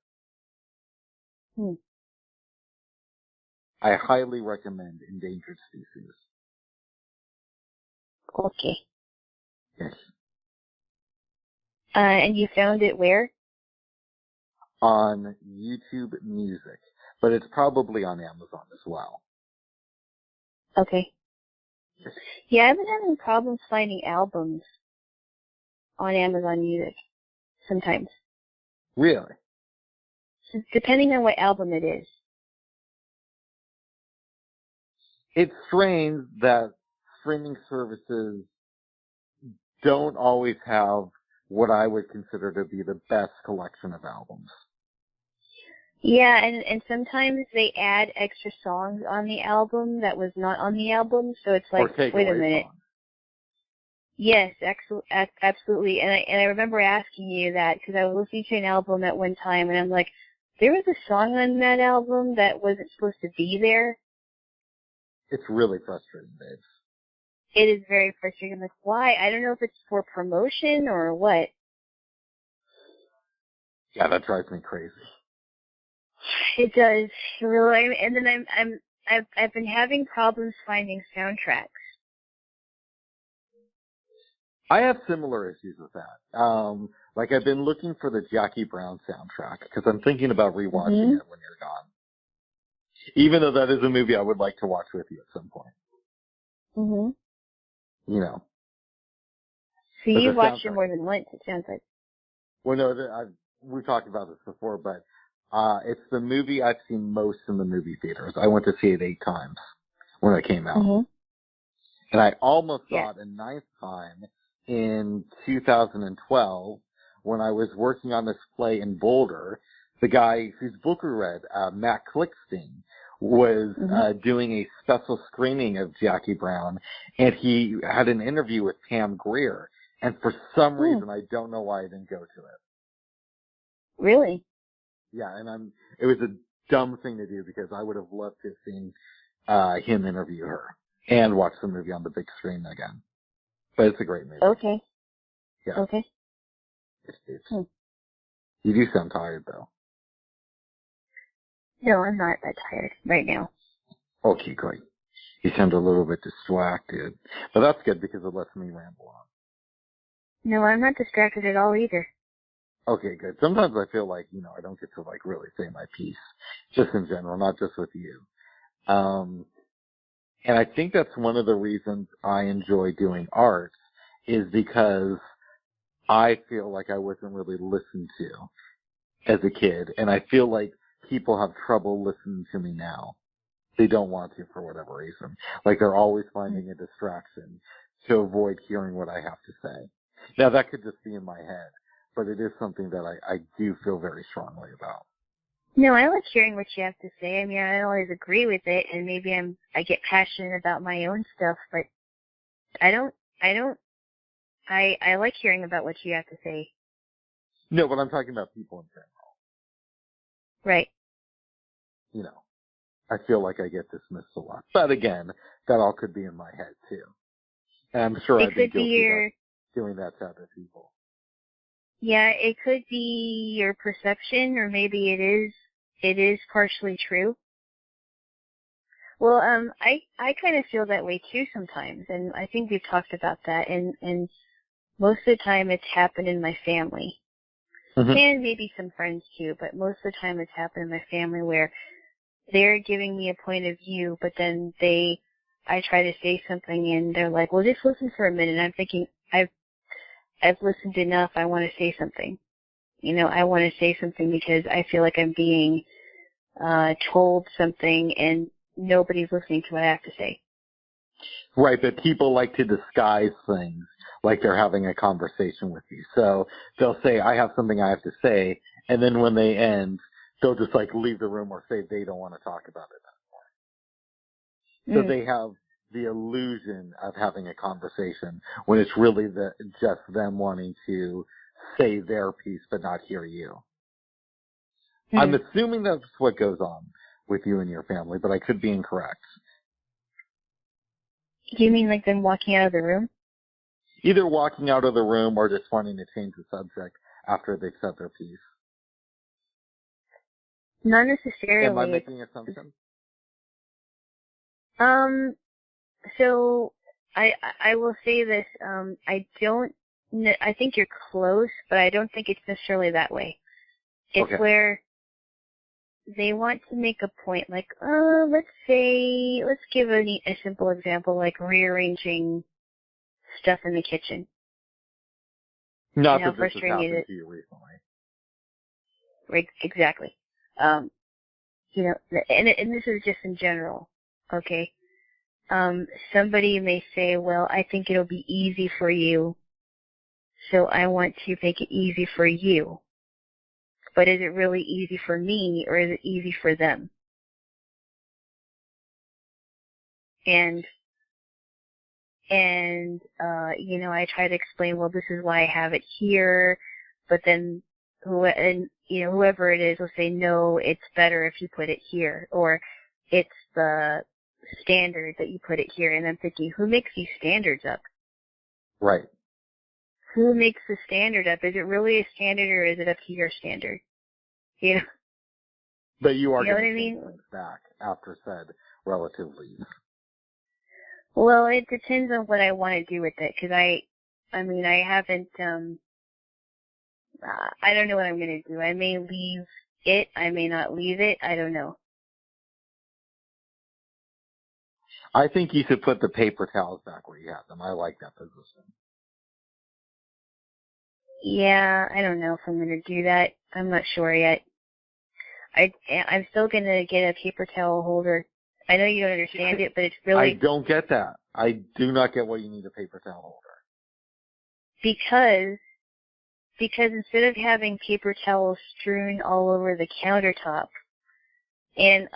I highly recommend Endangered Species. Okay. Yes. And you found it where? On YouTube Music, but it's probably on Amazon as well. Okay. Yeah, I've been having problems finding albums on Amazon Music sometimes. Really? So depending on what album it is. It's strange that streaming services don't always have what I would consider to be the best collection of albums. Yeah, and sometimes they add extra songs on the album that was not on the album, so it's like, wait a minute. Songs. Yes, absolutely. And I remember asking you that because I was listening to an album at one time, and I'm like, there was a song on that album that wasn't supposed to be there. It's really frustrating, babes. It is very frustrating. I'm like, why? I don't know if it's for promotion or what. Yeah, that drives me crazy. It does, really. And then I've been having problems finding soundtracks. I have similar issues with that. Like I've been looking for the Jackie Brown soundtrack because I'm thinking about rewatching it when you're gone. Even though that is a movie I would like to watch with you at some point. You know. So you've watched it more than once, it sounds like. Well, no, we've talked about this before, but it's the movie I've seen most in the movie theaters. I went to see it 8 times when it came out. And I almost saw it a 9th time in 2012 when I was working on this play in Boulder the guy whose book we read, Matt Klickstein, was doing a special screening of Jackie Brown, and he had an interview with Pam Grier, and for some reason, I don't know why I didn't go to it. Really? Yeah, and it was a dumb thing to do because I would have loved to have seen him interview her and watch the movie on the big screen again. But it's a great movie. Okay. Yeah. Okay. You do sound tired, though. No, I'm not that tired right now. Okay, great. You sound a little bit distracted. But that's good because it lets me ramble on. No, I'm not distracted at all either. Okay, good. Sometimes I feel like, I don't get to, really say my piece. Just in general, not just with you. And I think that's one of the reasons I enjoy doing art is because I feel like I wasn't really listened to as a kid. And I feel like people have trouble listening to me now. They don't want to for whatever reason. Like they're always finding a distraction to avoid hearing what I have to say. Now that could just be in my head, but it is something that I do feel very strongly about. No, I like hearing what you have to say. I mean, I don't always agree with it, and maybe I get passionate about my own stuff, but I like hearing about what you have to say. No, but I'm talking about people in general. Right. I feel like I get dismissed a lot. But again, that all could be in my head too. And I'm sure I've been guilty of doing that to other people. Yeah, it could be your perception, or maybe it is partially true. Well, I kind of feel that way too sometimes, and I think we've talked about that, and most of the time it's happened in my family. And maybe some friends too, but most of the time it's happened in my family where they're giving me a point of view, but then I try to say something and they're like, well, just listen for a minute. And I'm thinking, I've listened enough. I want to say something. I want to say something because I feel like I'm being told something and nobody's listening to what I have to say. Right, but people like to disguise things like they're having a conversation with you. So they'll say, I have something I have to say, and then when they end, they'll just leave the room or say they don't want to talk about it anymore. So they have the illusion of having a conversation when it's really just them wanting to say their piece but not hear you. I'm assuming that's what goes on with you and your family, but I could be incorrect. Do you mean like them walking out of the room? Either walking out of the room or just wanting to change the subject after they've said their piece. Not necessarily. Am I making assumptions? So I will say this. I think you're close, but I don't think it's necessarily that way. It's where they want to make a point, like, let's give a simple example, like rearranging stuff in the kitchen. Not that this has happened to you recently. Right, exactly. And this is just in general, okay? Somebody may say, well, I think it'll be easy for you, so I want to make it easy for you. But is it really easy for me, or is it easy for them? And I try to explain, well, this is why I have it here, but then whoever it is will say, no, it's better if you put it here, or it's the standard that you put it here. And I'm thinking, who makes these standards up? Right. Who makes the standard up? Is it really a standard, or is it up to your standard? But you are going to change things back after said relative leave. Well, it depends on what I want to do with it, because I haven't, I don't know what I'm going to do. I may leave it, I may not leave it, I don't know. I think you should put the paper towels back where you have them. I like that position. Yeah, I don't know if I'm going to do that. I'm not sure yet. I'm still going to get a paper towel holder. I know you don't understand it, but it's really... I don't get that. I do not get why you need a paper towel holder. Because because instead of having paper towels strewn all over the countertop, and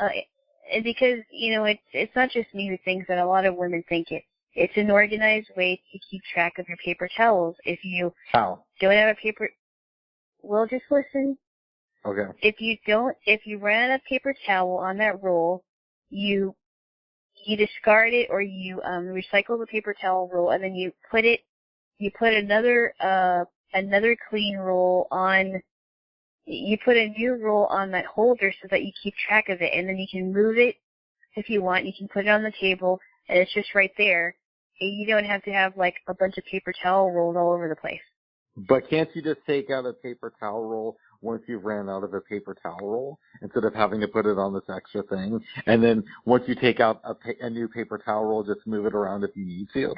because, you know, it's not just me who thinks that, a lot of women think it's an organized way to keep track of your paper towels. If you don't have a paper, well, just listen. Okay. If you run out of paper towel on that roll, you discard it, or you recycle the paper towel roll, and then you put another clean roll on. You put a new roll on that holder so that you keep track of it, and then you can move it if you want. You can put it on the table, and it's just right there. And you don't have to have like a bunch of paper towel rolls all over the place. But can't you just take out a paper towel roll once you've ran out of a paper towel roll, instead of having to put it on this extra thing? And then once you take out a new paper towel roll, just move it around if you need to?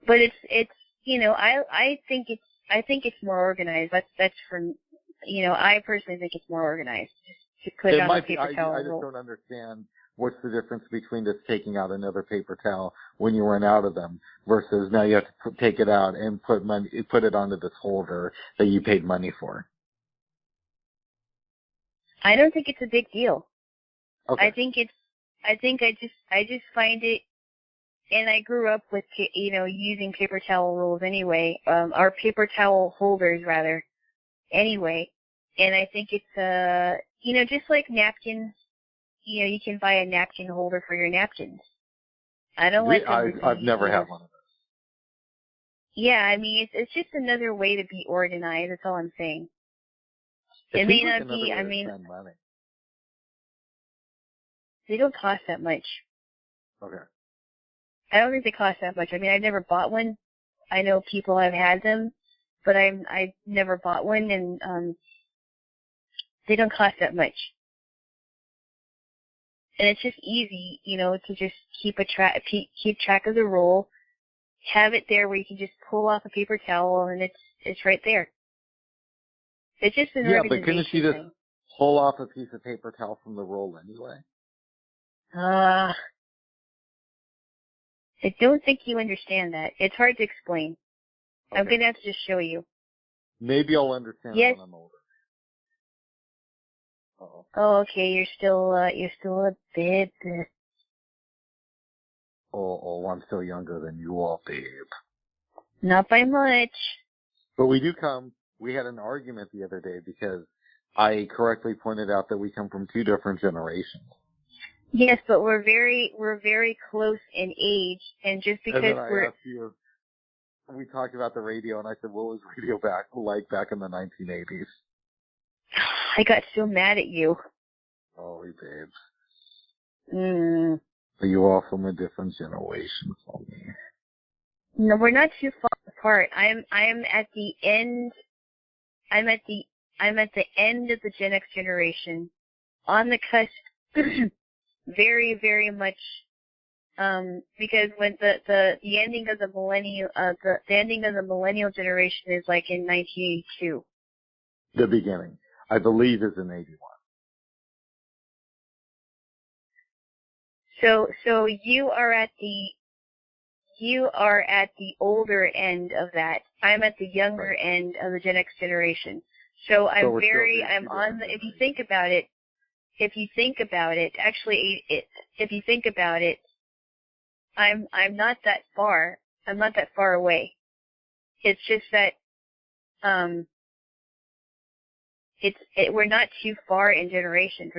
But it's you know, I think it's more organized. That's from, you know, I personally think it's more organized to put it on the paper towel roll. I just don't understand what's the difference between just taking out another paper towel when you run out of them versus now you have to take it out and put it onto this holder that you paid money for. I don't think it's a big deal. Okay. I just find it, and I grew up with, you know, using paper towel rolls anyway, or paper towel holders rather, anyway. And I think it's, you know, just like napkins, you know, you can buy a napkin holder for your napkins. I don't like them. I've never had one of those. Yeah, I mean, it's just another way to be organized. That's all I'm saying. It may not be, I mean, they don't cost that much. Okay. I don't think they cost that much. I mean, I've never bought one. I know people have had them, but I've never bought one, and they don't cost that much. And it's just easy, you know, to just keep track of the roll, have it there where you can just pull off a paper towel, and it's right there. It's just an organization but couldn't you just pull off a piece of paper towel from the roll anyway? I don't think you understand that. It's hard to explain. Okay. I'm going to have to just show you. Maybe I'll understand when I'm older. Uh-oh. Oh, okay. You're still a bit. Oh, I'm still younger than you all, babe. Not by much. But we had an argument the other day because I correctly pointed out that we come from two different generations. Yes, but we're very close in age, and just because I asked you, we talked about the radio, and I said, what was radio back in the 1980s? I got so mad at you. Oh, babes. Are you all from a different generation from me? No, we're not too far apart. I'm at the end. I'm at the end of the Gen X generation, on the cusp. Very, very much, because when the ending of the millennial generation is like in 1982. The beginning, I believe, is in 81. So you are at the older end of that. I'm at the younger end of the Gen X generation. So I'm on the, if you think about it, I'm not that far. I'm not that far away. It's just that, we're not too far in generations.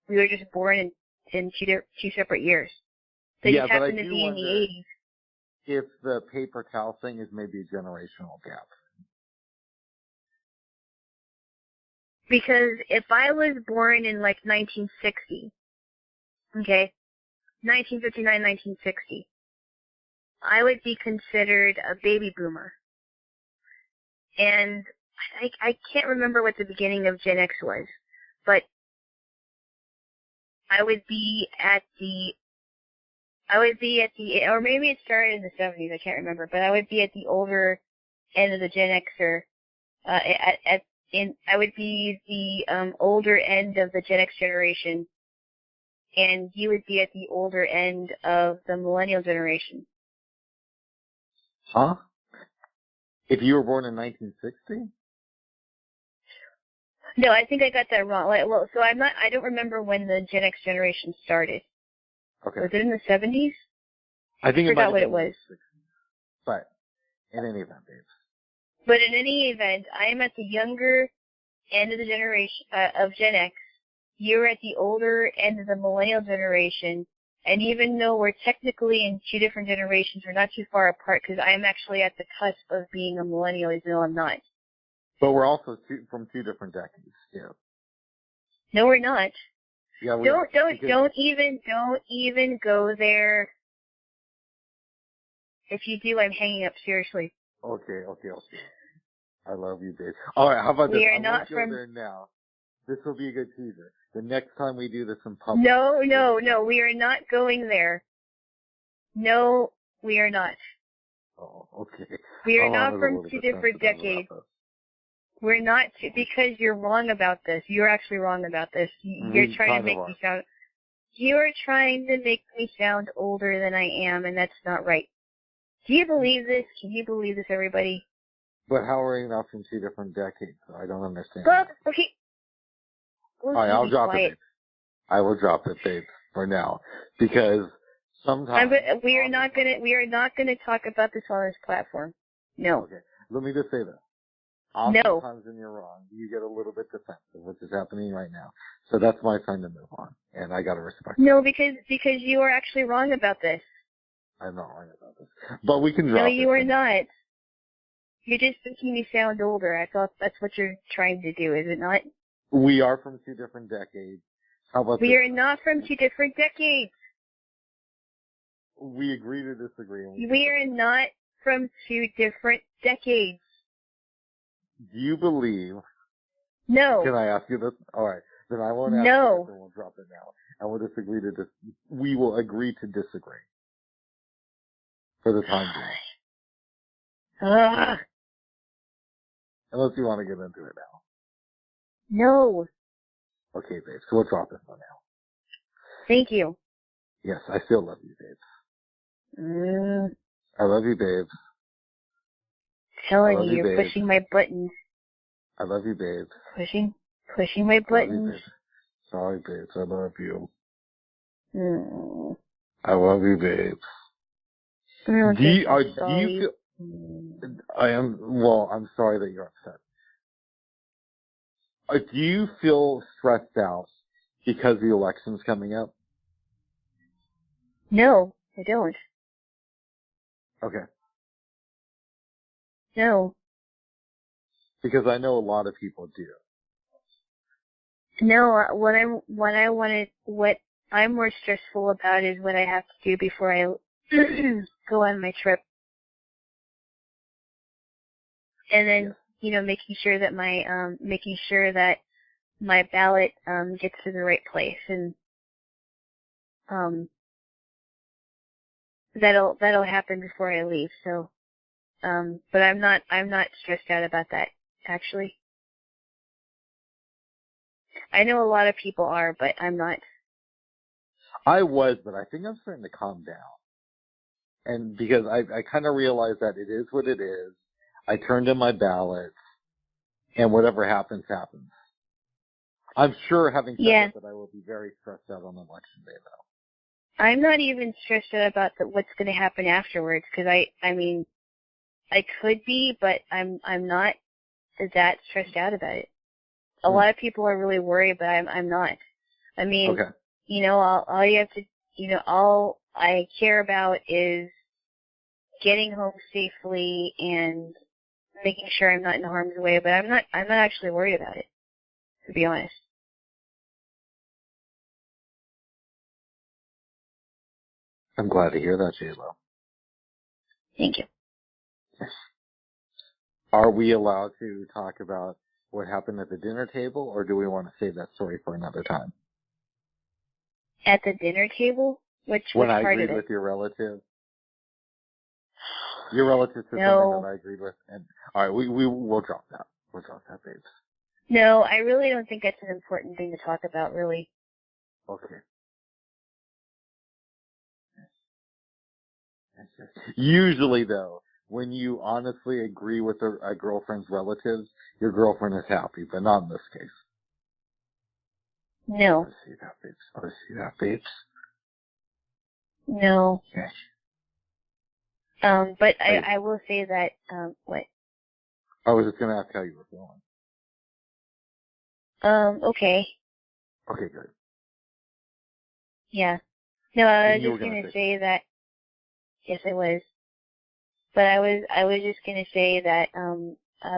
We were just born in two separate years. They just happen to be in the 80s. If the paper towel thing is maybe a generational gap. Because if I was born in like 1960, okay, 1959, 1960, I would be considered a baby boomer. And I can't remember what the beginning of Gen X was, but I would be at the, or maybe it started in the 70s, I can't remember, but I would be at the older end of the Gen Xer, I would be the older end of the Gen X generation, and you would be at the older end of the millennial generation. Huh? If you were born in 1960? No, I think I got that wrong. So I don't remember when the Gen X generation started. Okay. Was it in the 70s? I think I forgot what it was. But in any event, babes. But in any event, I am at the younger end of the generation of Gen X. You're at the older end of the millennial generation. And even though we're technically in two different generations, we're not too far apart because I am actually at the cusp of being a millennial, even though I'm not. But we're also from two different decades, yeah. No, we're not. Yeah, Don't even go there. If you do, I'm hanging up, seriously. Okay. I love you, babe. All right, how about this? We are I not won't go there now. This will be a good teaser. The next time we do this in public. No, we are not going there. No, we are not. Oh, okay. We are not from two different decades. We're not, because you're wrong about this. You're actually wrong about this. You're trying to make me sound, you're trying to make me sound older than I am, and that's not right. Do you believe this? Can you believe this, everybody? But how are you not from two different decades? I don't understand. Well, okay. All right, I'll drop it, babe. I will drop it, babe, for now, because sometimes we are not gonna talk about this on this platform. No. Okay. Let me just say this. No. Oftentimes when you're wrong, you get a little bit defensive, which is happening right now. So that's my time to move on, and I gotta respect it. No, because you are actually wrong about this. I'm not wrong about this. But we can drop it. No, you are not. You're just making me sound older. I thought that's what you're trying to do, is it not? We are from two different decades. How about We are not from two different decades. We agree to disagree. We are not from two different decades. Do you believe? No. Can I ask you this? All right. Then I won't ask you this, and we'll drop it now. And we'll disagree to we will agree to disagree. For the time being. Unless you want to get into it now. No. Okay, babe. So we'll drop it for now. Thank you. Yes, I still love you, babe. I love you, babe. Telling you, you're pushing my buttons. I love you, babe. Pushing my buttons. Sorry, babe. I love you. I love you, babe. Do you feel? I'm sorry that you're upset. Do you feel stressed out because the election's coming up? No, I don't. Okay. No. Because I know a lot of people do. No, what I'm more stressful about is what I have to do before I go on my trip. And then, making sure that my ballot gets to the right place, and that'll happen before I leave. So, but I'm not stressed out about that, actually. I know a lot of people are, but I'm not. I was, but I think I'm starting to calm down. And because I kind of realized that it is what it is. I turned in my ballot, and whatever happens, happens. I'm sure, having said that I will be very stressed out on election day, though. I'm not even stressed out about what's going to happen afterwards, because I mean, I could be, but I'm not that stressed out about it. A lot of people are really worried, but I'm not. I mean, all you have to, all I care about is getting home safely and making sure I'm not in harm's way, but I'm not actually worried about it, to be honest. I'm glad to hear that, Jaylo. Thank you. Are we allowed to talk about what happened at the dinner table, or do we want to save that story for another time? At the dinner table? Which when I part agreed of it? with your relative? Your relative said something that I agreed with. And all right, we'll drop that. We'll drop that, babes. No, I really don't think that's an important thing to talk about, really. Okay. Usually, though, when you honestly agree with a girlfriend's relatives, your girlfriend is happy, but not in this case. No. I see that, babes. I see that, babes. No. Okay. But I will say that, what? I was just going to ask how you were feeling. Okay. Okay, good. Yeah. No, I was You just were going to say that, yes, I was. But I was just going to say that,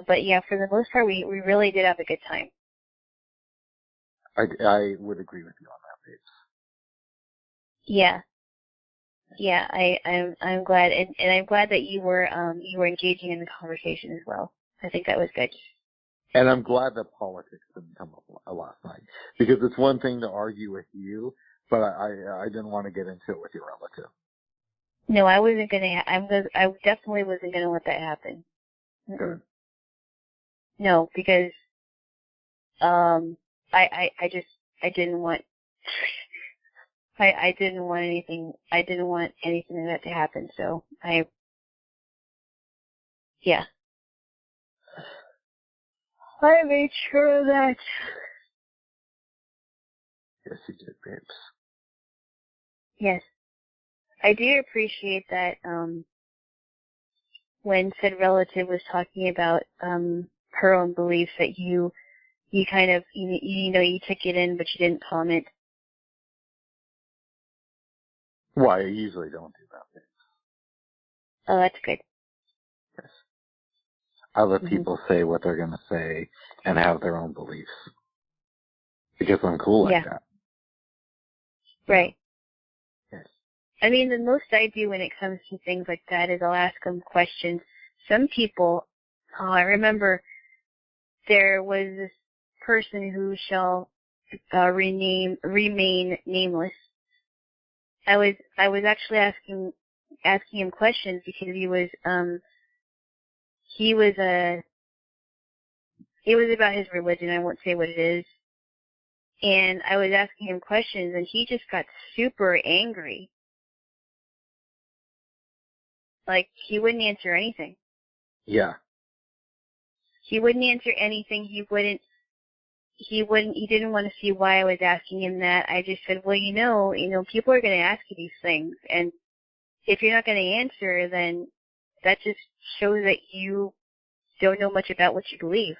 but yeah, for the most part, we really did have a good time. I would agree with you on that, babes. Yeah. Yeah, I'm glad, and I'm glad that you were engaging in the conversation as well. I think that was good. And I'm glad that politics didn't come up last night, because it's one thing to argue with you, but I didn't want to get into it with your relative. No, I wasn't gonna. I definitely wasn't gonna let that happen. Good. No, because I didn't want. I didn't want anything. I didn't want anything like that to happen. So yeah. I made sure of that. Yes, you did, babes. Yes. I do appreciate that, when said relative was talking about, her own beliefs, that you kind of, you took it in, but you didn't comment. Well, I usually don't do that, babes. Oh, that's good. Yes. I let people say what they're going to say and have their own beliefs. Because I'm cool like that. Right. Yes. I mean, the most I do when it comes to things like that is I'll ask them questions. Some people, I remember there was this person who shall remain nameless. I was actually asking him questions because it was about his religion. I won't say what it is. And I was asking him questions, and he just got super angry. Like, he wouldn't answer anything. Yeah. He wouldn't answer anything. He didn't want to see why I was asking him that. I just said, well, people are going to ask you these things, and if you're not going to answer, then that just shows that you don't know much about what you believe.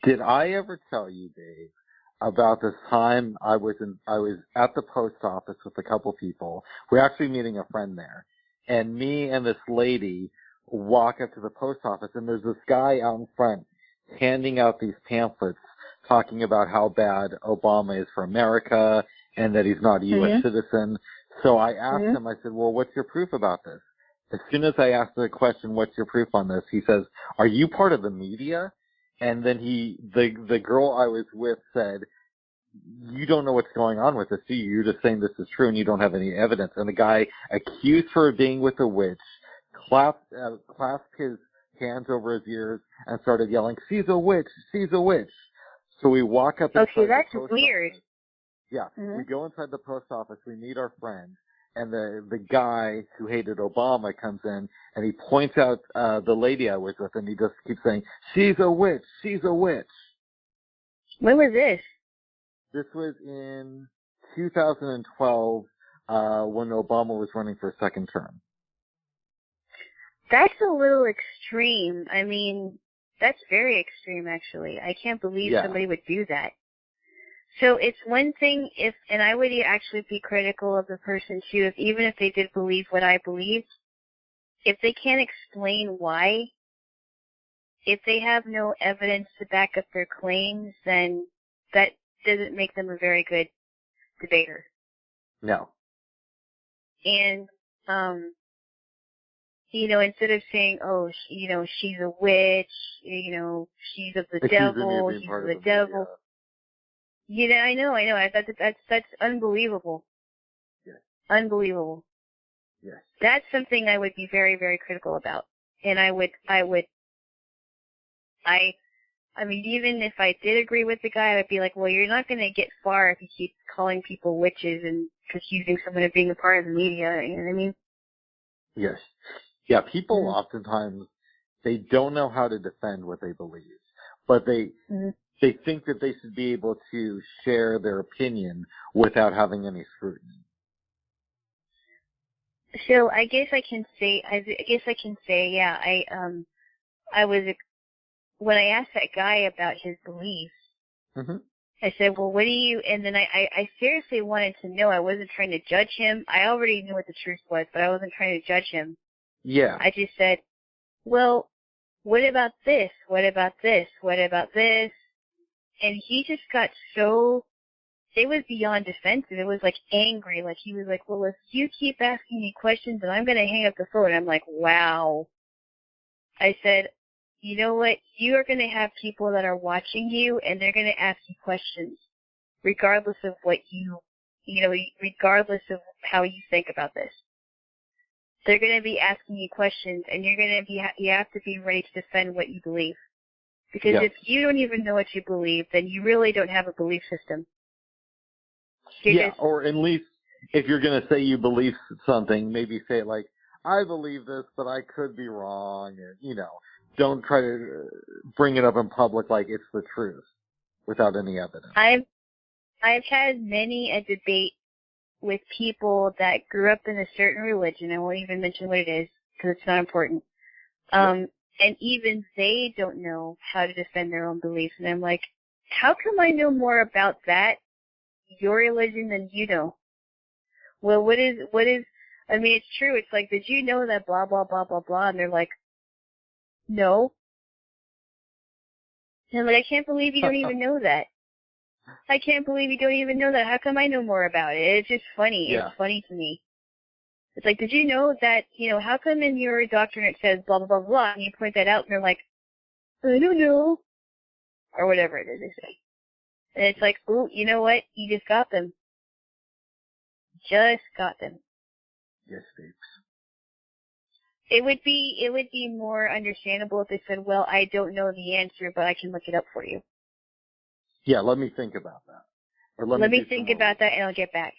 Did I ever tell you, Dave, about this time I was at the post office with a couple people. We're actually meeting a friend there. And me and this lady walk up to the post office, and there's this guy out in front handing out these pamphlets talking about how bad Obama is for America and that he's not a U.S. citizen. So I asked him, I said, well, what's your proof about this? As soon as I asked the question, what's your proof on this? He says, are you part of the media? And then the girl I was with said, you don't know what's going on with this, do you? You're just saying this is true and you don't have any evidence. And the guy accused her of being with a witch, clasped his hands over his ears and started yelling, she's a witch, she's a witch. So we walk up inside the post office. Weird. Yeah, we go inside the post office, we meet our friend, and the guy who hated Obama comes in, and he points out the lady I was with, and he just keeps saying, she's a witch, she's a witch. When was this? This was in 2012, when Obama was running for a second term. That's a little extreme. I mean, that's very extreme, actually. I can't believe somebody would do that. So it's one thing and I would actually be critical of the person too, even if they did believe what I believed, if they can't explain why, if they have no evidence to back up their claims, then that doesn't make them a very good debater. No. And, instead of saying, oh, she's a witch, she's of the devil, she's of the devil. I know. That's unbelievable. Yes. Unbelievable. Yes. That's something I would be very, very critical about. And I mean, even if I did agree with the guy, I would be like, well, you're not going to get far if you keep calling people witches and accusing someone of being a part of the media. You know what I mean? Yes. Yeah, people oftentimes, they don't know how to defend what they believe, but they think that they should be able to share their opinion without having any scrutiny. So I guess I can say, yeah, I was, when I asked that guy about his beliefs, I said, well, what do you, and then I seriously wanted to know. I wasn't trying to judge him. I already knew what the truth was, but I wasn't trying to judge him. Yeah. I just said, well, what about this? What about this? What about this? And he just got so, it was beyond defensive. It was like angry. Like he was like, well, if you keep asking me questions, then I'm going to hang up the phone. I'm like, wow. I said, you know what? You are going to have people that are watching you, and they're going to ask you questions, regardless of what regardless of how you think about this. They're going to be asking you questions, and you have to be ready to defend what you believe. Because if you don't even know what you believe, then you really don't have a belief system. Or at least if you're going to say you believe something, maybe say it like, I believe this, but I could be wrong, or, don't try to bring it up in public like it's the truth without any evidence. I've had many a debate with people that grew up in a certain religion. I won't even mention what it is because it's not important. And even they don't know how to defend their own beliefs. And I'm like, how come I know more about that, your religion, than you know? Well, what is, I mean, it's true. It's like, did you know that blah, blah, blah, blah, blah? And they're like, no. And I'm like, I can't believe you don't even know that. I can't believe you don't even know that. How come I know more about it? It's just funny. Yeah. It's funny to me. It's like, did you know that, how come in your doctrine it says blah, blah, blah, blah, and you point that out and they're like, I don't know. Or whatever it is they say. And it's like, ooh, you know what? You just got them. Just got them. Yes, babes. It would be more understandable if they said, well, I don't know the answer, but I can look it up for you. Yeah, let me think about that. Or let me think about that and I'll get back.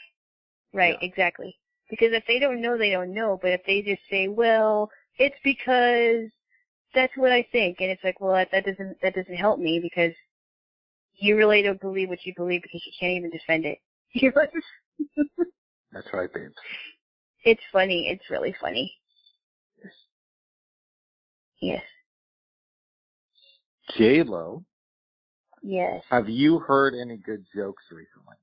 Right, exactly. Because if they don't know, they don't know. But if they just say, well, it's because that's what I think. And it's like, well, that doesn't help me because you really don't believe what you believe because you can't even defend it. That's right, babe. It's funny. It's really funny. Yes. Jaylo. Yes. Have you heard any good jokes recently?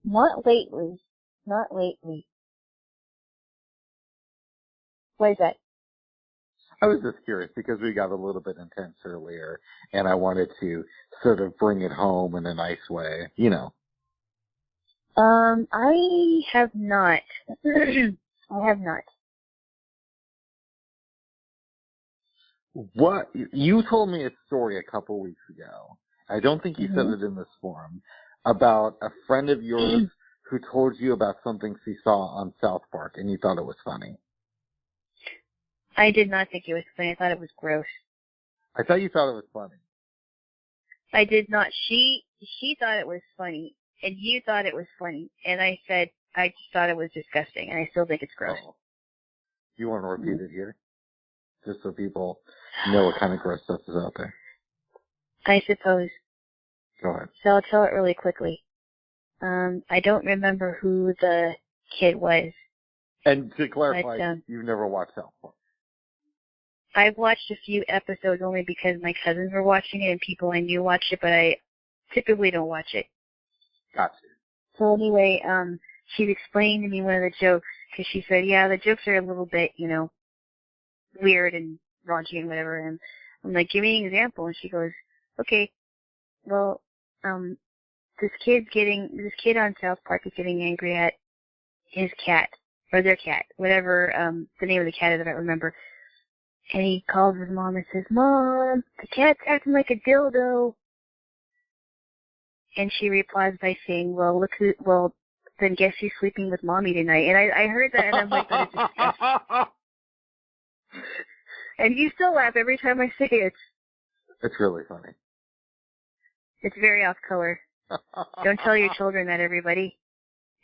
Not lately. Not lately. What is that? I was just curious because we got a little bit intense earlier, and I wanted to sort of bring it home in a nice way, I have not. I have not. What? You told me a story a couple weeks ago. I don't think you said it in this forum, about a friend of yours who told you about something she saw on South Park, and you thought it was funny. I did not think it was funny. I thought it was gross. I thought you thought it was funny. I did not. She thought it was funny, and you thought it was funny, and I said I just thought it was disgusting, and I still think it's gross. Oh. You want to repeat it here? Just so people know what kind of gross stuff is out there. I suppose. Go ahead. So I'll tell it really quickly. I don't remember who the kid was. And to clarify, you've never watched South Park. I've watched a few episodes only because my cousins were watching it and people I knew watched it, but I typically don't watch it. Gotcha. So anyway, she's explaining to me one of the jokes, because she said, yeah, the jokes are a little bit, weird and raunchy and whatever, and I'm like, give me an example, and she goes, okay, well, this kid on South Park is getting angry at his cat, or their cat, whatever, the name of the cat is, I don't remember, and he calls his mom and says, Mom, the cat's acting like a dildo, and she replies by saying, well, then guess who's sleeping with Mommy tonight, and I heard that, and I'm like, that is disgusting. And you still laugh every time I say it. It's really funny. It's very off color. Don't tell your children that, everybody.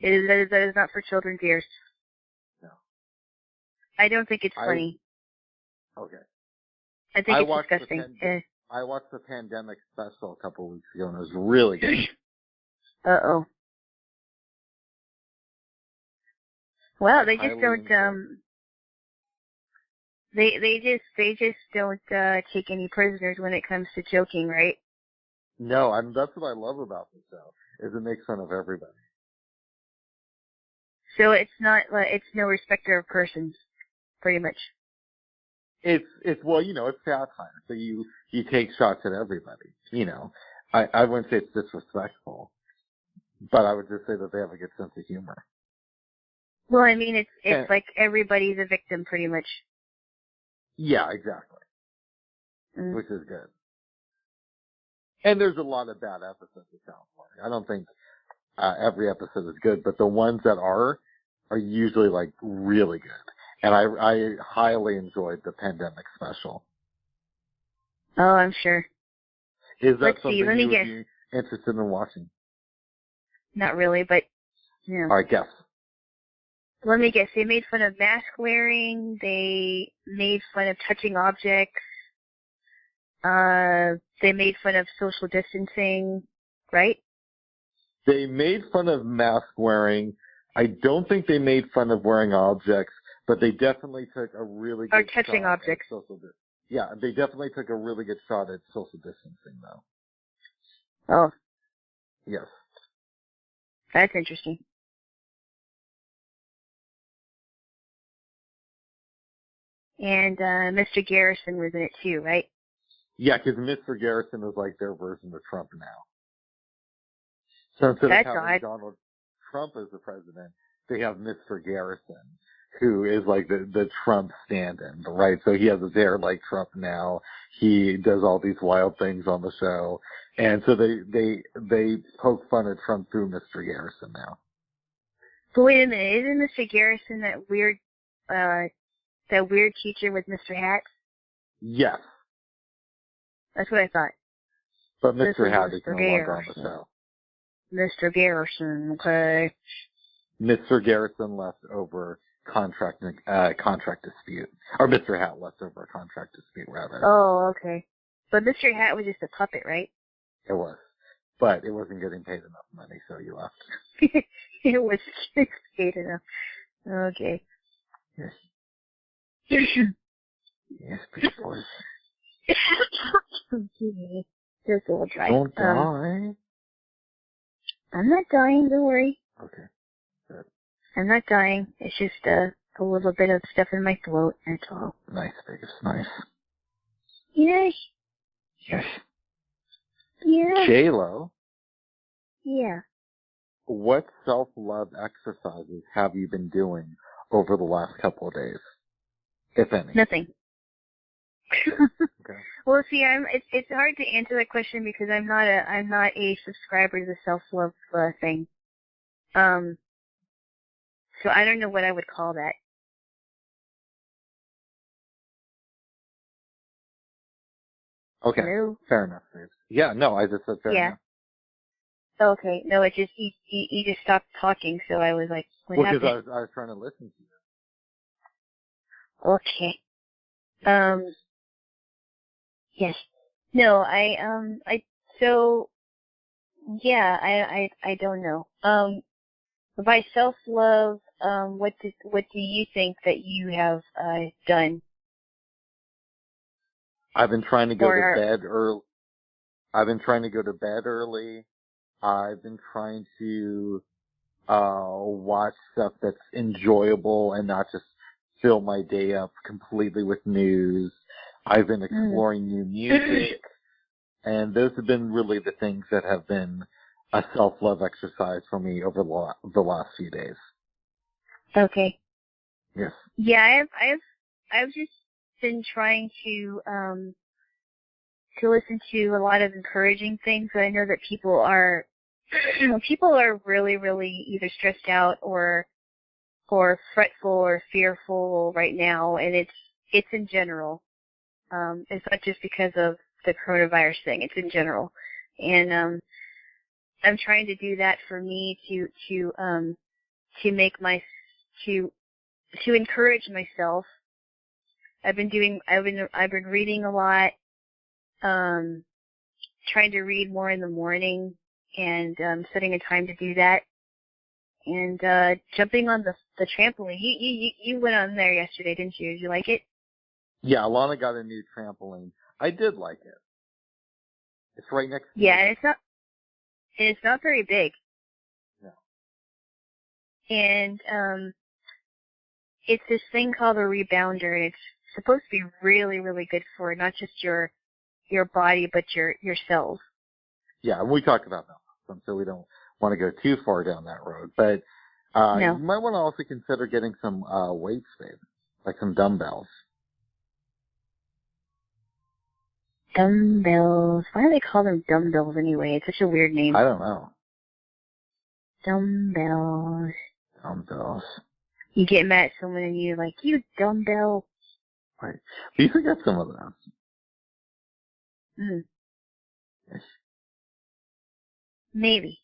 That is not for children's ears. No. I don't think it's funny. Okay. I think it's disgusting. I watched the pandemic special a couple of weeks ago, and it was really good. Uh-oh. Well, they just don't, they just don't, take any prisoners when it comes to joking, right? No, that's what I love about the show, is it makes fun of everybody. So it's not, it's no respecter of persons, pretty much. It's well, it's satire, so you take shots at everybody, I wouldn't say it's disrespectful, but I would just say that they have a good sense of humor. Well, I mean, it's like everybody's a victim, pretty much. Yeah, exactly. Which is good. And there's a lot of bad episodes of South Park. I don't think every episode is good, but the ones that are usually like really good. And I highly enjoyed the pandemic special. Oh, I'm sure. Is that something you would be interested in watching? Not really, but yeah. All right, guess. Let me guess. They made fun of mask wearing. They made fun of touching objects. They made fun of social distancing, right? They made fun of mask wearing. I don't think they made fun of wearing objects, but they definitely took a really good shot. Or touching objects. Yeah, they definitely took a really good shot at social distancing, though. Oh. Yes. That's interesting. And Mr. Garrison was in it too, right? Yeah, because Mr. Garrison is like their version of Trump now. So instead of having Donald Trump as the president, they have Mr. Garrison, who is like the Trump stand-in, right? So he has his hair like Trump now. He does all these wild things on the show. And so they poke fun at Trump through Mr. Garrison now. But wait a minute, isn't Mr. Garrison that weird teacher with Mr. Hat? Yes. That's what I thought. But Mr. Hat is no longer on the show. Mr. Garrison, okay. Mr. Garrison left over contract dispute. Or Mr. Hat left over a contract dispute, rather. Oh, okay. But Mr. Hat was just a puppet, right? It was. But it wasn't getting paid enough money, so he left. It was getting paid enough. Okay. Yes. Yes, pretty boys. Just a little dry. Don't die. I'm not dying, don't worry. Okay. Good. I'm not dying. It's just a little bit of stuff in my throat, that's all. Nice, Vegas, nice. Yes. Yes. Yeah. Jaylo. Yeah. What self-love exercises have you been doing over the last couple of days, if any? Nothing. Okay. Well, see, it's hard to answer that question because I'm not a subscriber to the self-love thing. So I don't know what I would call that. Okay. Hello? Fair enough. Yeah, no, I just said fair enough. Okay. No, it just you just stopped talking, so I was like, what happened? Because I was trying to listen to you. Okay. Yes. No, I don't know. By self-love, what do you think that you have done? I've been trying to go to bed early. I've been trying to go to bed early. I've been trying to watch stuff that's enjoyable and not just fill my day up completely with news. I've been exploring new music, and those have been really the things that have been a self-love exercise for me over the last few days. Okay. Yes. Yeah, I've just been trying to listen to a lot of encouraging things. I know that people are really, really either stressed out or fretful or fearful right now, and it's in general. It's not just because of the coronavirus thing. It's in general, and I'm trying to do that for me to to make to encourage myself. I've been reading a lot, trying to read more in the morning, and setting a time to do that, and jumping on the trampoline. You went on there yesterday, didn't you? Did you like it? Yeah, Alana got a new trampoline. I did like it. It's right next to Yeah, and it's not very big. No. And it's this thing called a rebounder, and it's supposed to be really, really good for not just your body, but your cells. Yeah, and we talked about that, so we don't want to go too far down that road. But No. You might want to also consider getting some weights, babe, like some dumbbells. Dumbbells. Why do they call them dumbbells anyway? It's such a weird name. I don't know. Dumbbells. Dumbbells. You get mad at someone and you're like, you dumbbell. Right. You could get some of them. Yes. Maybe.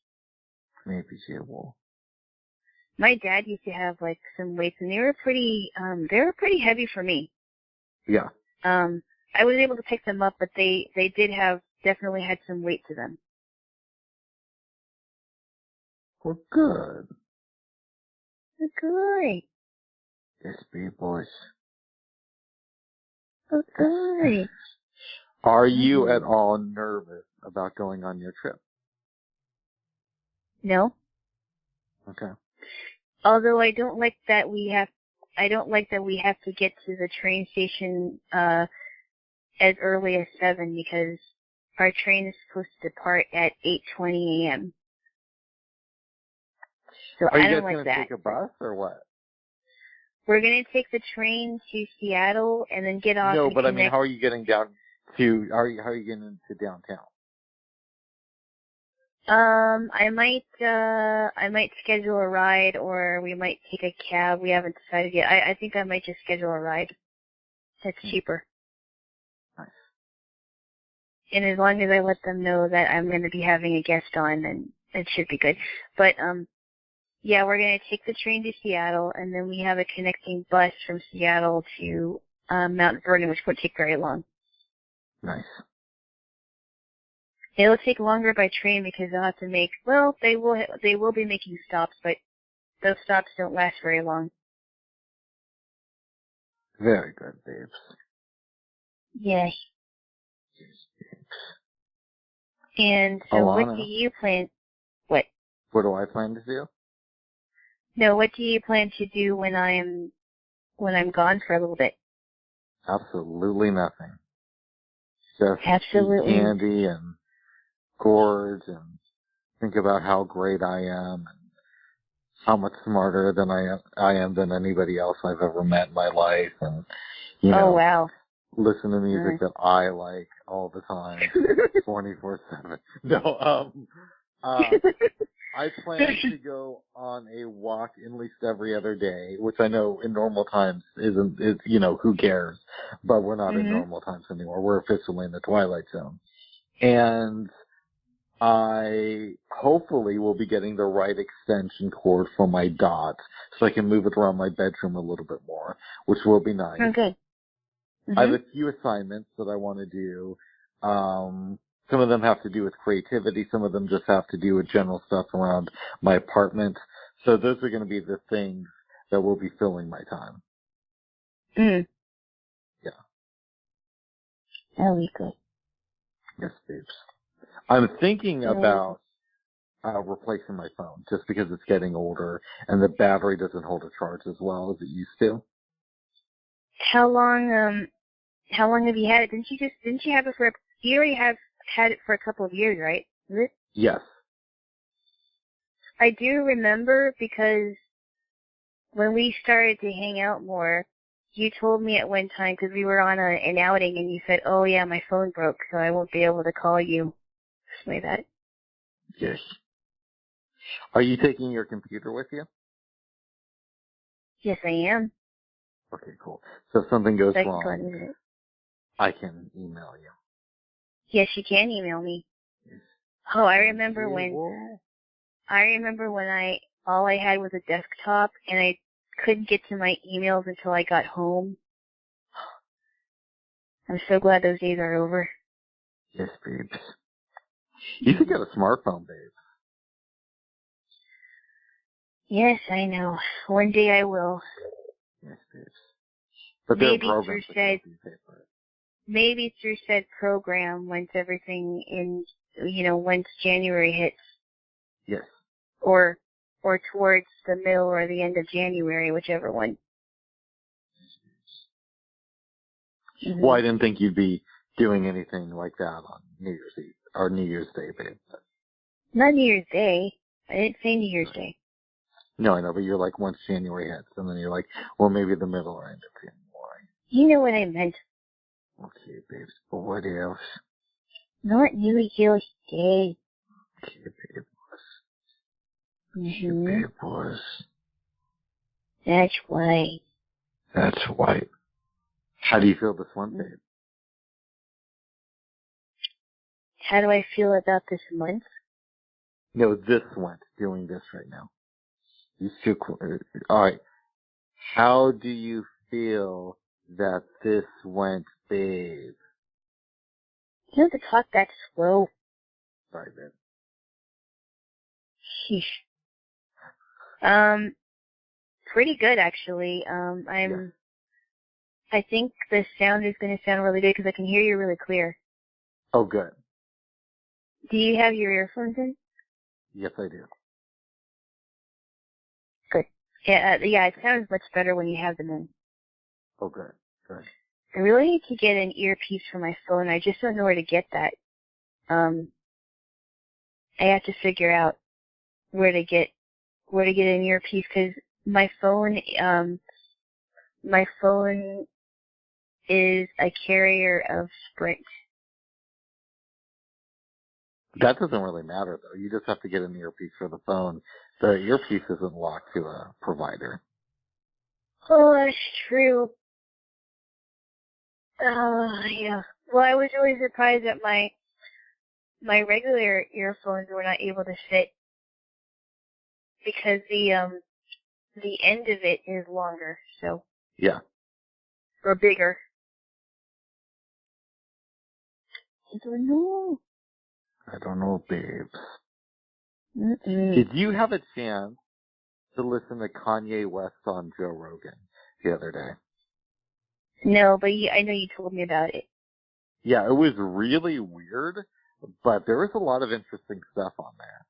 Maybe she will. My dad used to have like some weights, and they were pretty heavy for me. Yeah. I was able to pick them up, but they definitely had some weight to them. Well, good. Great. Yes, babe boys. Great. Are you at all nervous about going on your trip? No. Okay. Although I don't like that we have to get to the train station as early as 7 because our train is supposed to depart at 8:20 a.m. So Are I you don't guys like going to that. take a bus or what? We're going to take the train to Seattle and then get off. No, but I mean, how are you getting down to? How are you getting into downtown? I might schedule a ride, or we might take a cab. We haven't decided yet. I think I might just schedule a ride. That's cheaper. Nice. And as long as I let them know that I'm going to be having a guest on, then it should be good. But, yeah, we're going to take the train to Seattle, and then we have a connecting bus from Seattle to Mount Vernon, which won't take very long. Nice. It'll take longer by train because they'll have to they will be making stops, but those stops don't last very long. Very good, babes. Yes. Yes, babes. And so Alana, what do you plan? What? What do I plan to do? No, what do you plan to do when I'm gone for a little bit? Absolutely nothing. Just Absolutely. eat candy and gorge and think about how great I am and how much smarter than I am than anybody else I've ever met in my life, and Oh wow. listen to music that I like all the time, 24/7. No, I plan to go on a walk at least every other day, which I know in normal times is who cares, but we're not in normal times anymore. We're officially in the twilight zone. And I hopefully will be getting the right extension cord for my dot so I can move it around my bedroom a little bit more, which will be nice. Okay. I have a few assignments that I want to do. Some of them have to do with creativity. Some of them just have to do with general stuff around my apartment. So those are going to be the things that will be filling my time. Yeah. That'll be good. Yes, babes. I'm thinking about replacing my phone just because it's getting older and the battery doesn't hold a charge as well as it used to. How long have you had it? Didn't you have it you already have had it for a couple of years, right? Is it? Yes. I do remember because when we started to hang out more, you told me at one time, because we were on an outing, and you said, oh yeah, my phone broke, so I won't be able to call you. Something like that. Yes. Are you taking your computer with you? Yes, I am. Okay, cool. So if something goes So wrong, I can email you. Yes, you can email me. Yes. Oh, I remember when I all I had was a desktop, and I couldn't get to my emails until I got home. I'm so glad those days are over. Yes, babes. You should get a smartphone, babe. Yes, I know. One day I will. Yes, babes. But maybe through said program once everything once January hits. Yes. Or towards the middle or the end of January, whichever one. Mm-hmm. Well, I didn't think you'd be doing anything like that on New Year's Eve or New Year's Day, babe. Not New Year's Day. I didn't say New Year's Day. No, I know, but you're like, once January hits, and then you're like, well, maybe the middle or end of January. You know what I meant. Okay, babes, but what else? Not New Year's Day. Okay, babe. Mm-hmm. Okay, boys. That's right. That's right. How do you feel this month, babe? How do I feel about this month? No, this month, doing this right now. These two, alright. How do you feel that this went, babe? You have to talk that slow. Sorry, babe. Sheesh. Pretty good, actually. I think the sound is going to sound really good because I can hear you really clear. Oh, good. Do you have your earphones in? Yes, I do. Good. Yeah, it sounds much better when you have them in. Oh, good. Good. I really need to get an earpiece for my phone. I just don't know where to get that. I have to figure out where to get an earpiece because my phone is a carrier of Sprint. That doesn't really matter, though. You just have to get an earpiece for the phone. The earpiece isn't locked to a provider. Oh, that's true. Yeah. Well, I was really surprised that my regular earphones were not able to fit because the end of it is longer, so. Yeah. Or bigger. I don't know. I don't know, babes. Mm-mm. Did you have a chance to listen to Kanye West on Joe Rogan the other day? No, but I know you told me about it. Yeah, it was really weird, but there was a lot of interesting stuff on there.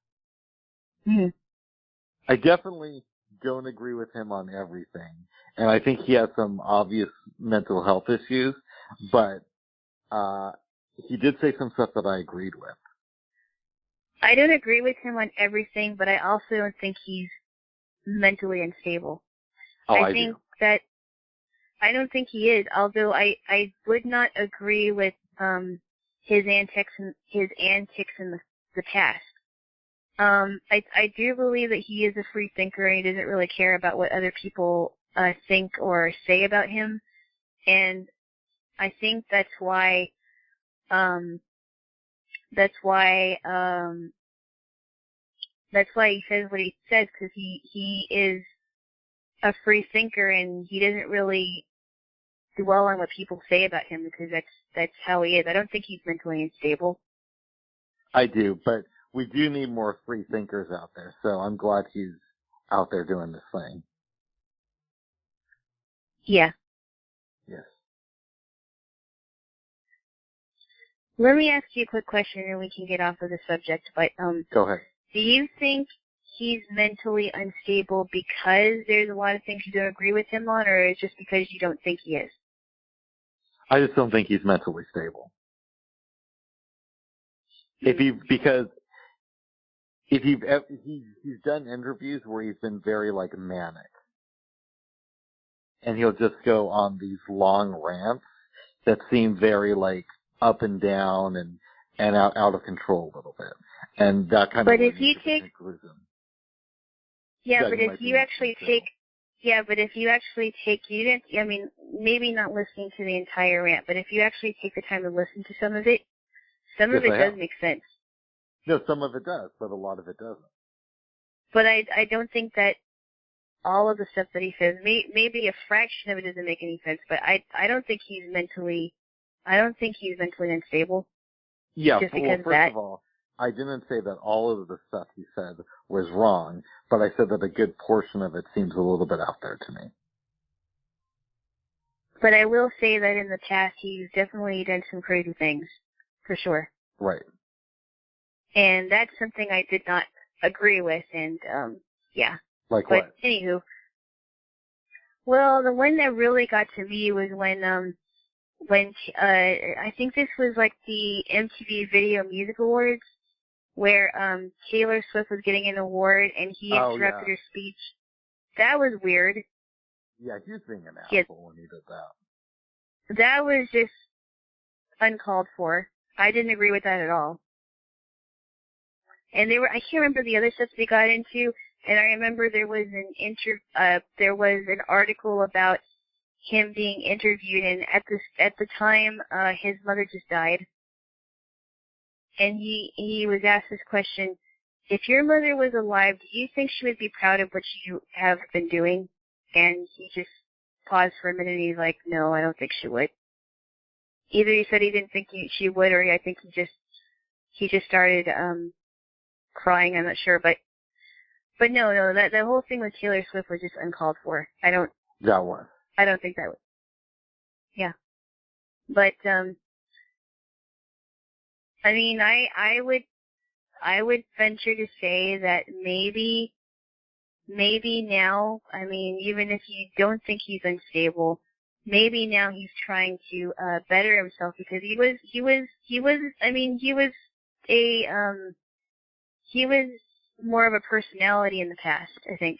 Mm-hmm. I definitely don't agree with him on everything, and I think he has some obvious mental health issues, but he did say some stuff that I agreed with. I don't agree with him on everything, but I also don't think he's mentally unstable. Oh, I think do. that I don't think he is, although I would not agree with his antics in the past. I do believe that he is a free thinker and he doesn't really care about what other people think or say about him, and I think that's why he says what he says, because he is a free thinker and he doesn't really dwell on what people say about him because that's how he is. I don't think he's mentally unstable. I do, but we do need more free thinkers out there, so I'm glad he's out there doing this thing. Yeah. Yes. Let me ask you a quick question and we can get off of the subject, but Go ahead. do you think he's mentally unstable because there's a lot of things you don't agree with him on, or is it just because you don't think he is? I just don't think he's mentally stable. He's done interviews where he's been very like manic, and he'll just go on these long rants that seem very like up and down and out of control a little bit, and that kind of. But if you take, maybe not listening to the entire rant, but if you actually take the time to listen to some of it, some of it does make sense. No, some of it does, but a lot of it doesn't. But I don't think that all of the stuff that he says, maybe a fraction of it doesn't make any sense, but I don't think he's mentally unstable. Yeah, just well, because first of all, I didn't say that all of the stuff he said was wrong, but I said that a good portion of it seems a little bit out there to me. But I will say that in the past, he's definitely done some crazy things, for sure. Right. And that's something I did not agree with, and, yeah. Like but what? Anywho. Well, the one that really got to me was when I think this was like the MTV Video Music Awards, where, Taylor Swift was getting an award, and he interrupted her speech. That was weird. Yeah, he's being an asshole when he did that. That was just uncalled for. I didn't agree with that at all. And I can't remember the other stuff they got into, and I remember there was an article about him being interviewed, and at the time, his mother just died. And he was asked this question: if your mother was alive, do you think she would be proud of what you have been doing? And he just paused for a minute, and he's like, no, I don't think she would. Either he said he didn't think she would, or I think he just started, crying, I'm not sure, but no, that whole thing with Taylor Swift was just uncalled for. That one. I don't think that would. Yeah. But, I mean, I would venture to say that maybe now, I mean, even if you don't think he's unstable, maybe now he's trying to, better himself, because he was more of a personality in the past, I think.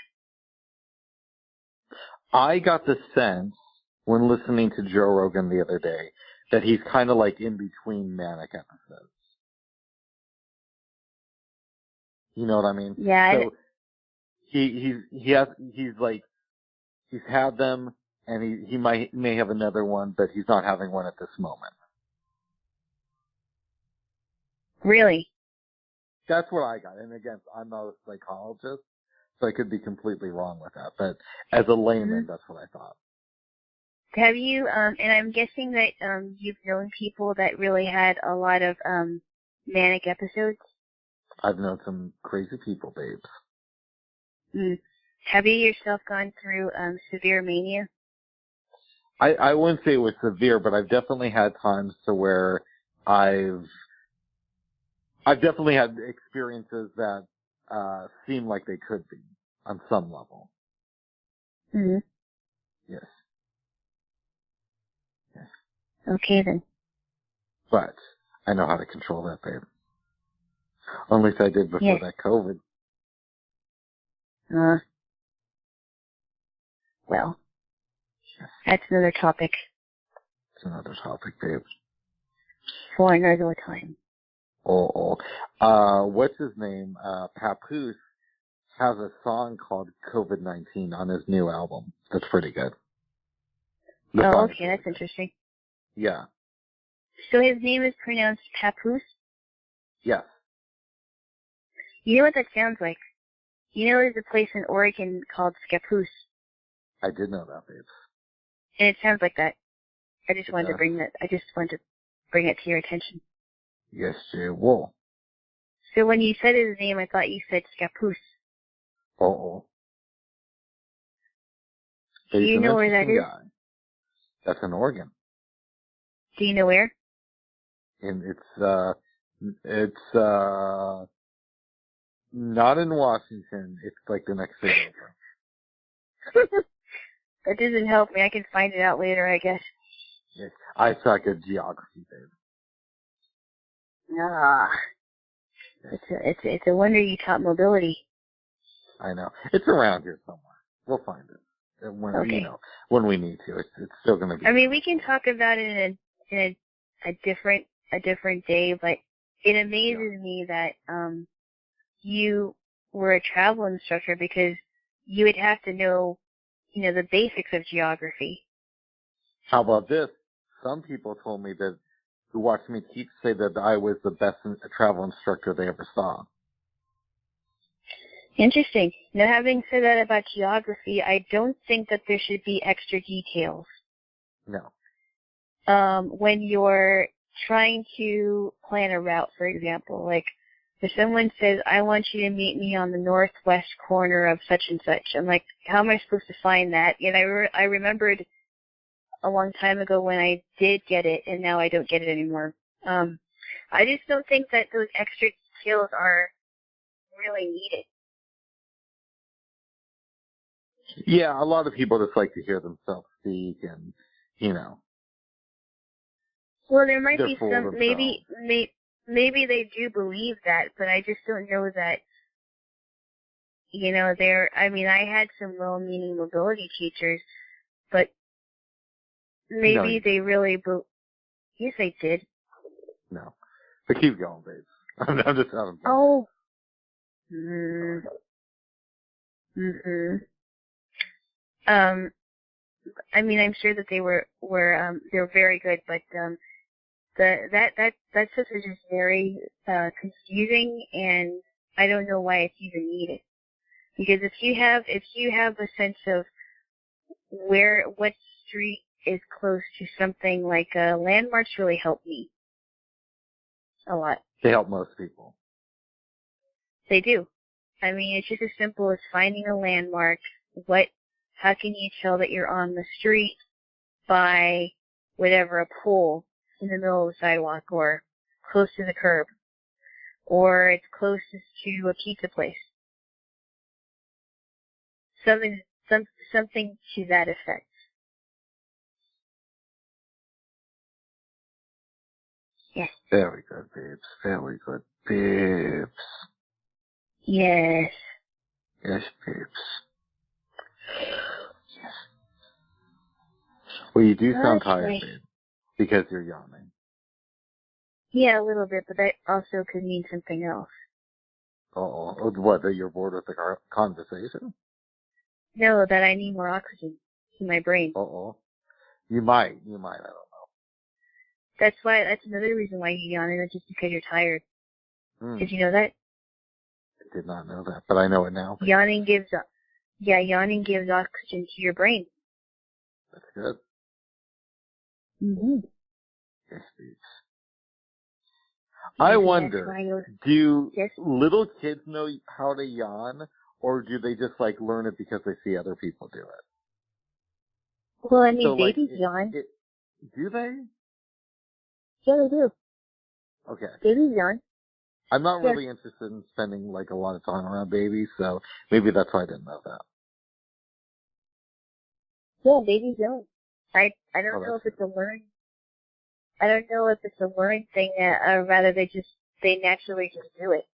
I got the sense, when listening to Joe Rogan the other day, that he's kind of like in between manic episodes. You know what I mean? Yeah. So he's had them, and he may have another one, but he's not having one at this moment. Really? That's what I got. And again, I'm not a psychologist, so I could be completely wrong with that. But as a layman, that's what I thought. Have you, and I'm guessing that, you've known people that really had a lot of, manic episodes? I've known some crazy people, babes. Have you yourself gone through, severe mania? I wouldn't say it was severe, but I've definitely had times to where I've definitely had experiences that, seem like they could be on some level. Mm-hmm. Yes. Yes. Okay then. But I know how to control that, babe. Or at least I did before that COVID. Well, that's another topic. It's another topic, babe. For another time. What's his name? Papoose has a song called COVID-19 on his new album. That's pretty good. Okay, that's interesting. Yeah. So his name is pronounced Papoose? Yes. You know what that sounds like? You know there's a place in Oregon called Scappoose. I did know that, babe. And it sounds like that. I just wanted to bring it to your attention. Yes, Jaylo. So when you said his name, I thought you said Scappoose. Do you know where that is? That's in Oregon. Do you know where? And it's not in Washington. It's like the next state over. That doesn't help me. I can find it out later, I guess. Yes. I suck at geography, babe. It's a wonder you taught mobility. I know. It's around here somewhere. We'll find it. When we need to. It's still going to be. I mean, we can talk about it in a different day, but it amazes me that, you were a travel instructor, because you would have to know, the basics of geography. How about this? Some people told me that, who watched me teach, say that I was the best travel instructor they ever saw. Interesting. Now, having said that about geography, I don't think that there should be extra details. No. When you're trying to plan a route, for example, like if someone says, I want you to meet me on the northwest corner of such and such, I'm like, how am I supposed to find that? And I remembered a long time ago when I did get it, and now I don't get it anymore. I just don't think that those extra details are really needed. Yeah, a lot of people just like to hear themselves speak, and, you know. Well, there might be some, maybe they do believe that, but I just don't know that, you know, I had some well-meaning mobility teachers, but maybe they really, yes, I did. No. But keep going, babe. I'm just out of breath. Oh. I'm sure that they were very good, but that stuff is just very confusing, and I don't know why it's even needed. Because if you have a sense of what street is close to something, like landmarks really help me a lot. They help most people. They do. It's just as simple as finding a landmark. How can you tell that you're on the street by whatever, a pole in the middle of the sidewalk, or close to the curb, or it's closest to a pizza place? Something to that effect. Yes. Very good, babes. Very good, babes. Yes. Yes, babes. Yes. Well, you do sound tired, babe, because you're yawning. Yeah, a little bit, but that also could mean something else. Uh-oh. What, that you're bored with the conversation? No, that I need more oxygen to my brain. Uh-oh. You might, I don't know. That's another reason why you're yawning, not just because you're tired. Did you know that? I did not know that, but I know it now. Yawning gives oxygen to your brain. That's good. Mm-hmm. Yes, please. I wonder, do little kids know how to yawn, or do they just learn it because they see other people do it? Well, babies yawn. Do they? Yeah, they do. Okay. Babies yawn. I'm not really interested in spending a lot of time around babies, so maybe that's why I didn't know that. Yeah, babies yawn. I don't know if it's a learned. I don't know if it's a learned thing, or rather they naturally just do it.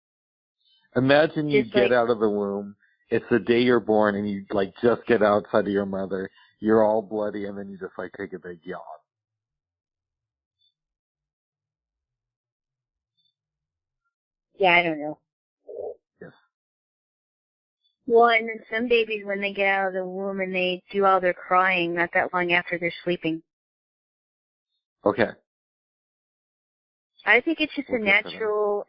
Imagine you get out of the womb. It's the day you're born, and you just get outside of your mother. You're all bloody, and then you just take a big yawn. Yeah, I don't know. Yes. Well, and then some babies, when they get out of the womb and they do all their crying, not that long after they're sleeping. Okay. I think it's just a natural.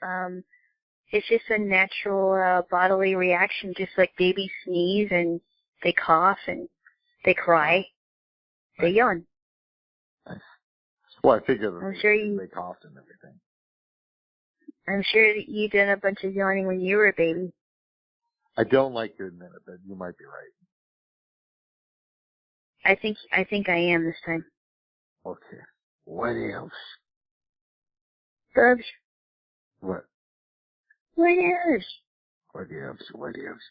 It's just a natural bodily reaction, just like babies sneeze and they cough and they cry. Nice. They yawn. Nice. Well, I figured they coughed and everything. I'm sure that you did a bunch of yawning when you were a baby. I don't like to admit it, but you might be right. I think I am this time. Okay. What else? Bubs. What? What else? What else? What else?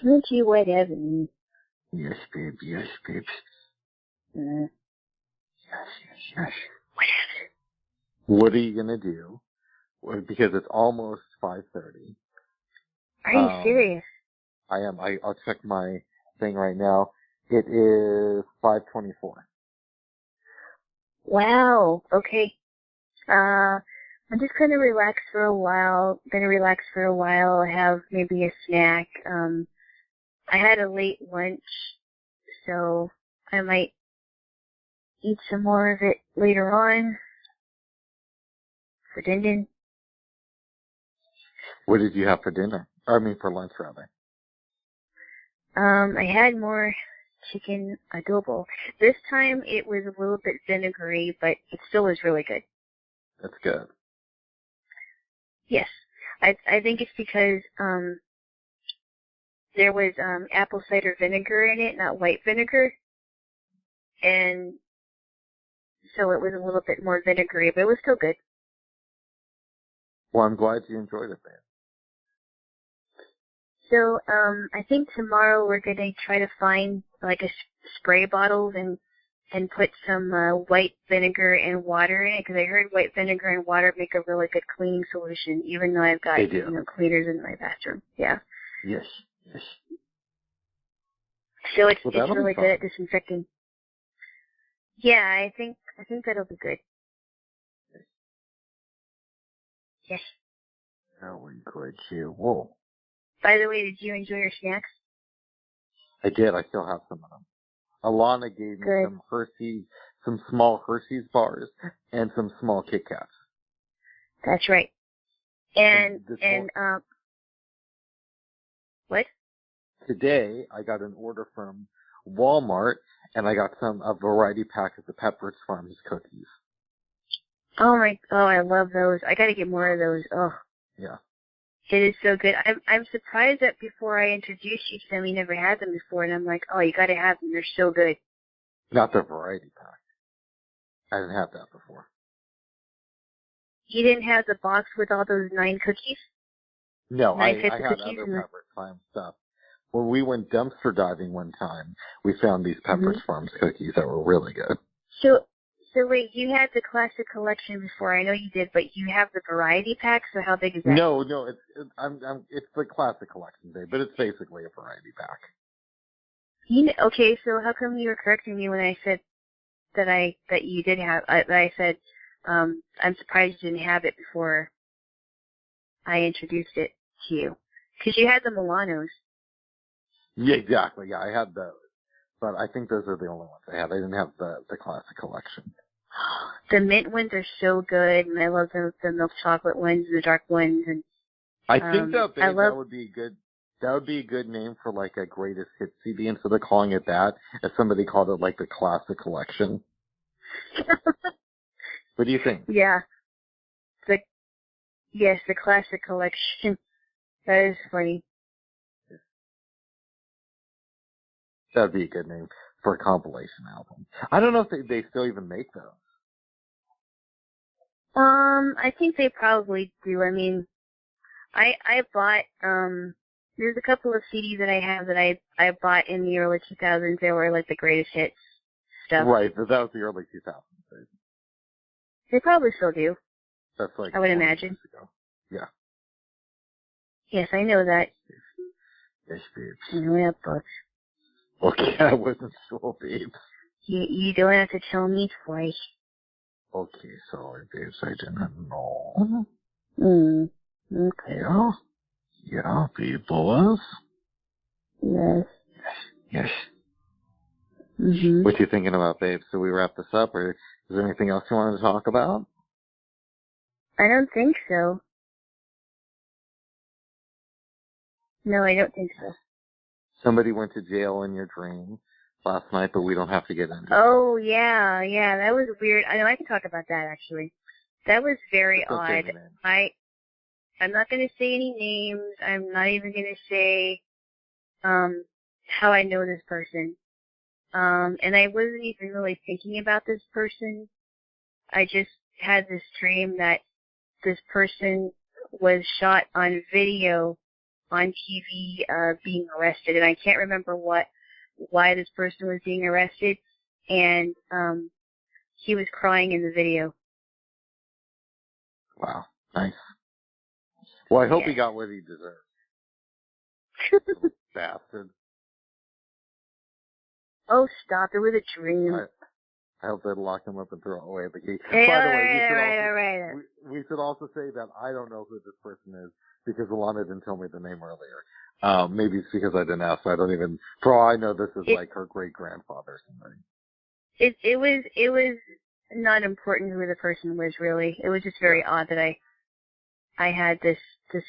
Don't you whatever me? Yes, babe. Yes, babe. Yes. What else? What are you gonna do? Because it's almost 5:30. Are you serious? I am. I'll check my thing right now. It is 5:24. Wow. Okay. I'm just gonna relax for a while. Have maybe a snack. I had a late lunch, so I might eat some more of it later on for dinner. What did you have for dinner? For lunch, rather. I had more chicken adobo. This time it was a little bit vinegary, but it still was really good. That's good. Yes. I think it's because there was apple cider vinegar in it, not white vinegar. And so it was a little bit more vinegary, but it was still good. Well, I'm glad you enjoyed it, man. So, I think tomorrow we're going to try to find like a spray bottle and put some white vinegar and water in it, because I heard white vinegar and water make a really good cleaning solution, even though I've got cleaners in my bathroom. Yeah. Yes. So it's really good at disinfecting. Yeah, I think that'll be good. Yes. Very good, too. Whoa. By the way, did you enjoy your snacks? I did. I still have some of them. Alana gave me some small Hershey's bars and some small Kit Kats. That's right. What? Today, I got an order from Walmart, and I got a variety pack of the Pepperidge Farms cookies. Oh, I love those. I gotta get more of those. Oh. Yeah. It is so good. I'm surprised that before I introduced you to them, you never had them before, and I'm like, oh, you gotta have them. They're so good. Not the variety pack. I didn't have that before. You didn't have the box with all those 9 cookies? No, I had other Pepperidge Farm stuff. When we went dumpster diving one time, we found these Pepperidge Farms cookies that were really good. So wait, you had the classic collection before. I know you did, but you have the variety pack. So how big is that? No, it's the classic collection, Dave, but it's basically a variety pack. Okay, so how come you were correcting me when I said that you did have? I said I'm surprised you didn't have it before I introduced it to you, because you had the Milanos. Yeah, exactly. Yeah, I had those, but I think those are the only ones I had. I didn't have the classic collection. The mint ones are so good, and I love the milk chocolate ones and the dark ones. And I think that would be good. That would be a good name for like a greatest hits CD instead of calling it that, if somebody called it like the classic collection. What do you think? Yeah. The classic collection. That is funny. That'd be a good name for a compilation album. I don't know if they still even make those. I think they probably do. I mean, I bought, there's a couple of CDs that I have that I bought in the early 2000s. They were like the greatest hits stuff. Right, but that was the early 2000s. They probably still do. That's like I would imagine. Ago. Yeah. Yes, I know that. Yes, babes. Yeah, but. Okay, I wasn't sure, babes. You don't have to tell me twice. Okay, sorry, babes. I didn't know. Okay. Yeah, babes. Yes. Yes. Mm-hmm. What you thinking about, babes? So we wrap this up, or is there anything else you wanted to talk about? I don't think so. No, I don't think so. Somebody went to jail in your dream last night, but we don't have to get into it. Oh, yeah, that was weird. I know I can talk about that, actually. That was very odd. I'm not going to say any names. I'm not even going to say how I know this person. And I wasn't even really thinking about this person. I just had this dream that this person was shot on video on TV being arrested, and I can't remember why this person was being arrested, and he was crying in the video. Wow, nice. Well, I hope he got what he deserved. Bastard. Oh, stop. It was a dream. I hope they lock him up and throw away the key. Hey, By the way, we should also say that I don't know who this person is because Alana didn't tell me the name earlier. Maybe it's because I didn't ask, so I don't even, for all I know, this is like her great-grandfather or something. It was not important who the person was, really. It was just very odd that I had this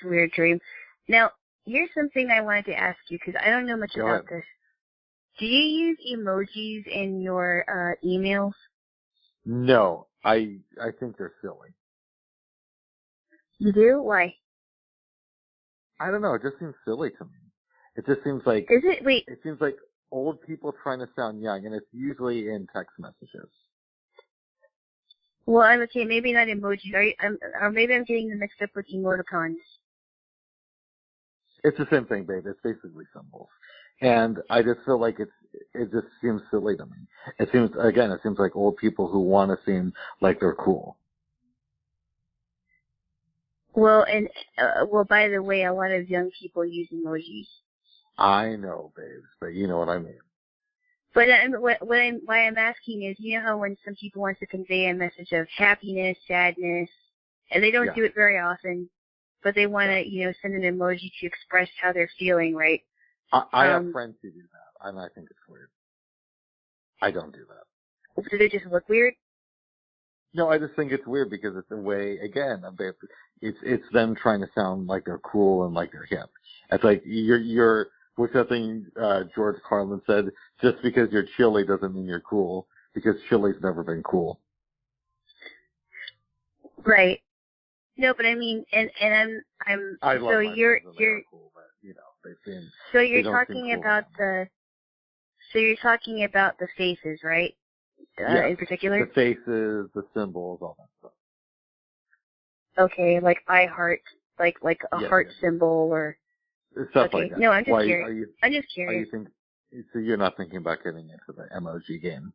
weird dream. Now, here's something I wanted to ask you because I don't know much about this. Do you use emojis in your emails? No, I think they're silly. You do? Why? I don't know. It just seems silly to me. It just seems like Is it? Wait. It seems like old people trying to sound young, and it's usually in text messages. Well, I'm okay. Maybe not emojis. Or maybe I'm getting them mixed up with emoticons. It's the same thing, babe. It's basically symbols. And I just feel like it just seems silly to me. It seems like old people who want to seem like they're cool. Well, and, by the way, a lot of young people use emojis. I know, babes, but you know what I mean. But why I'm asking is, you know how when some people want to convey a message of happiness, sadness, and they don't do it very often, but they want to, send an emoji to express how they're feeling, right? I have friends who do that, and I think it's weird. I don't do that. Do they just look weird? No, I just think it's weird because it's a way, again, it's them trying to sound like they're cool and like they're hip. It's like what's that thing George Carlin said? Just because you're chilly doesn't mean you're cool, because chilly's never been cool. Right. No, but I mean, and I'm I love so my you're cool, but they seem. So you're talking talking about the faces, right? In particular? The faces, the symbols, all that stuff. Okay, like I heart, like a heart symbol or stuff like that. No, I'm just curious. I'm just curious. So you're not thinking about getting into the emoji game?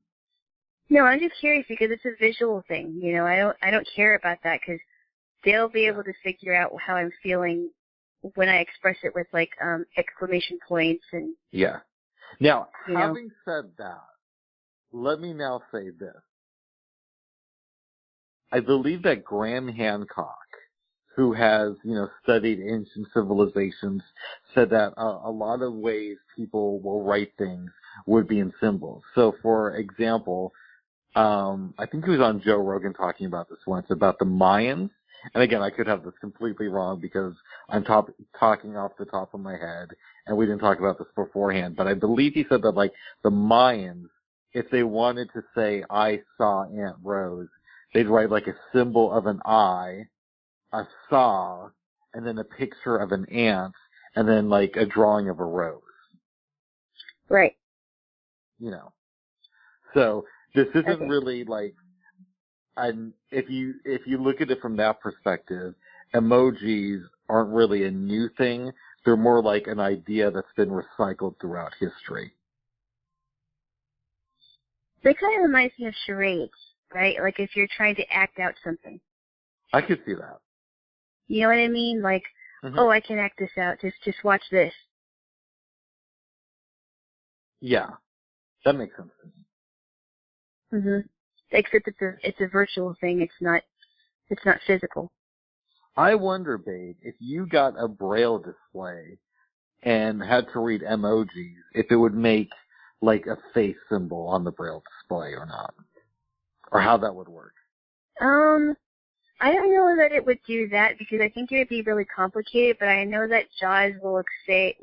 No, I'm just curious because it's a visual thing. I don't care about that because they'll be able to figure out how I'm feeling when I express it with like exclamation points and. Yeah. Now, having said that, let me now say this. I believe that Graham Hancock, who has, studied ancient civilizations, said that a lot of ways people will write things would be in symbols. So, for example, I think he was on Joe Rogan talking about this once, about the Mayans. And again, I could have this completely wrong because I'm talking off the top of my head, and we didn't talk about this beforehand. But I believe he said that, like, the Mayans, if they wanted to say, I saw Aunt Rose, they'd write, like, a symbol of an eye, a saw, and then a picture of an ant, and then, like, a drawing of a rose. Right. So, this isn't really, like, and if you look at it from that perspective, emojis aren't really a new thing. They're more like an idea that's been recycled throughout history. They kind of remind me of charades, right? Like if you're trying to act out something. I could see that. You know what I mean? Like, oh, I can act this out. Just watch this. Yeah, that makes sense to me. Except it's a virtual thing. It's not physical. I wonder, babe, if you got a Braille display and had to read emojis, if it would make like a face symbol on the Braille display or not, or how that would work. I don't know that it would do that because I think it would be really complicated. But I know that Jaws will say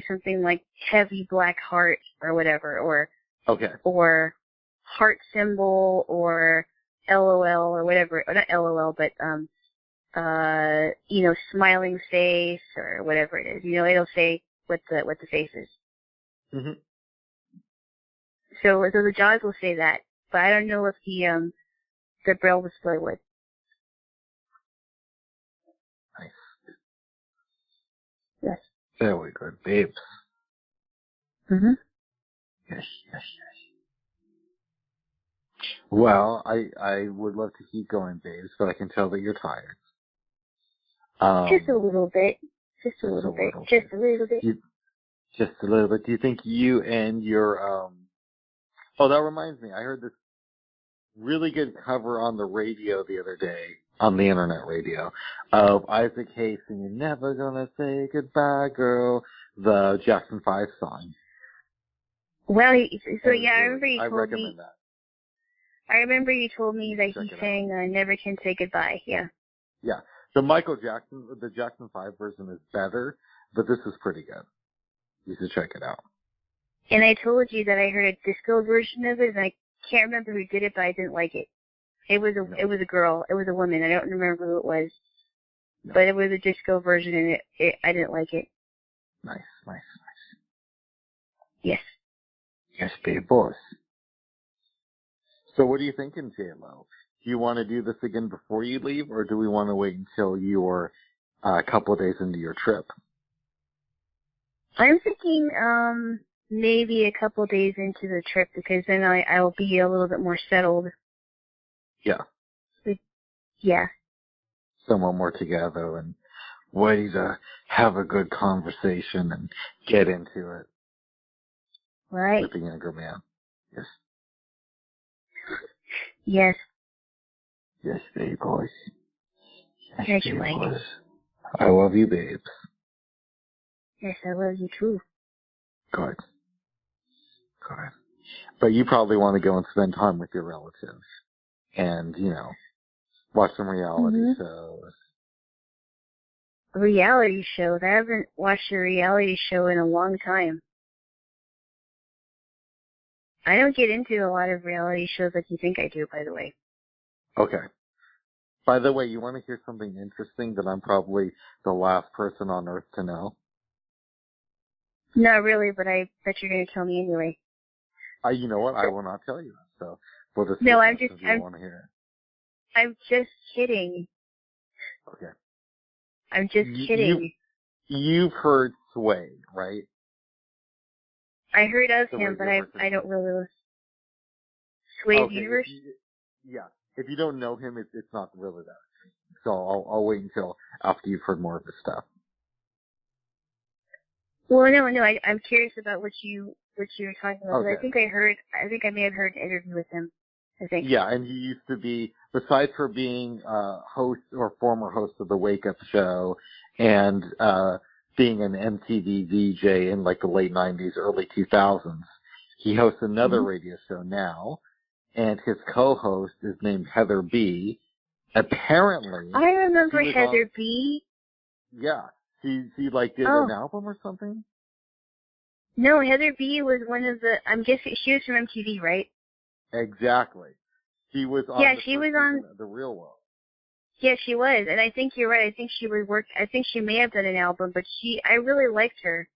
something like heavy black heart or whatever, or heart symbol or LOL or whatever, or not LOL, but smiling face or whatever it is. It'll say what the face is. So the Jaws will say that, but I don't know if the Braille display would. Nice. Yes. Very good, babes. Yes. Well, I would love to keep going, babes, but I can tell that you're tired. Just a little bit. Just a little bit. Just a little bit. Do you think you and your oh, that reminds me. I heard this really good cover on the radio the other day, on the internet radio, of Isaac Hayes singing "Never Gonna Say Goodbye, Girl," the Jackson 5 song. Well, I remember you I told recommend me. That. I remember you told me that he sang "Never Can Say Goodbye." Yeah. Yeah. The Jackson 5 version is better, but this is pretty good. You should check it out. And I told you that I heard a disco version of it, and I can't remember who did it, but I didn't like it. It was a girl. It was a woman. I don't remember who it was. No. But it was a disco version, and I didn't like it. Nice. Yes. Yes, babe, boss. So what are you thinking, Jaylo? Do you want to do this again before you leave, or do we want to wait until you're a couple of days into your trip? I'm thinking maybe a couple of days into the trip, because then I'll be a little bit more settled. Yeah. Yeah. Someone more together and ready to have a good conversation and get into it. Right. With the younger man. Yes. Yes. Yes, babe, boys. Yes, you like boys. I love you, babes. Yes, I love you too. Good. But you probably want to go and spend time with your relatives. And, watch some reality shows. A reality show? I haven't watched a reality show in a long time. I don't get into a lot of reality shows like you think I do, by the way. Okay. By the way, you want to hear something interesting that I'm probably the last person on earth to know? Not really, but I bet you're going to tell me anyway. You know what? I will not tell you. So we'll just no, if you want to hear it. I'm just kidding. Okay. I'm just kidding. You've heard Sway, right? I heard of him, but I don't really listen. Sway's Universe? If you don't know him, it's not really that. So I'll wait until after you've heard more of his stuff. Well, no, I'm curious about what you were talking about. Okay. I think I may have heard an interview with him. I think. Yeah, and he used to be, besides for being host or former host of the Wake Up Show, and being an MTV DJ in like the late 90s, early 2000s, he hosts another radio show now, and his co-host is named Heather B. Apparently, I remember Heather B. Yeah. She did an album or something? No, Heather B was one of the, I'm guessing, she was from MTV, right? Exactly. She was on The Real World. Yeah, she was, and I think you're right. I think she may have done an album, but I really liked her.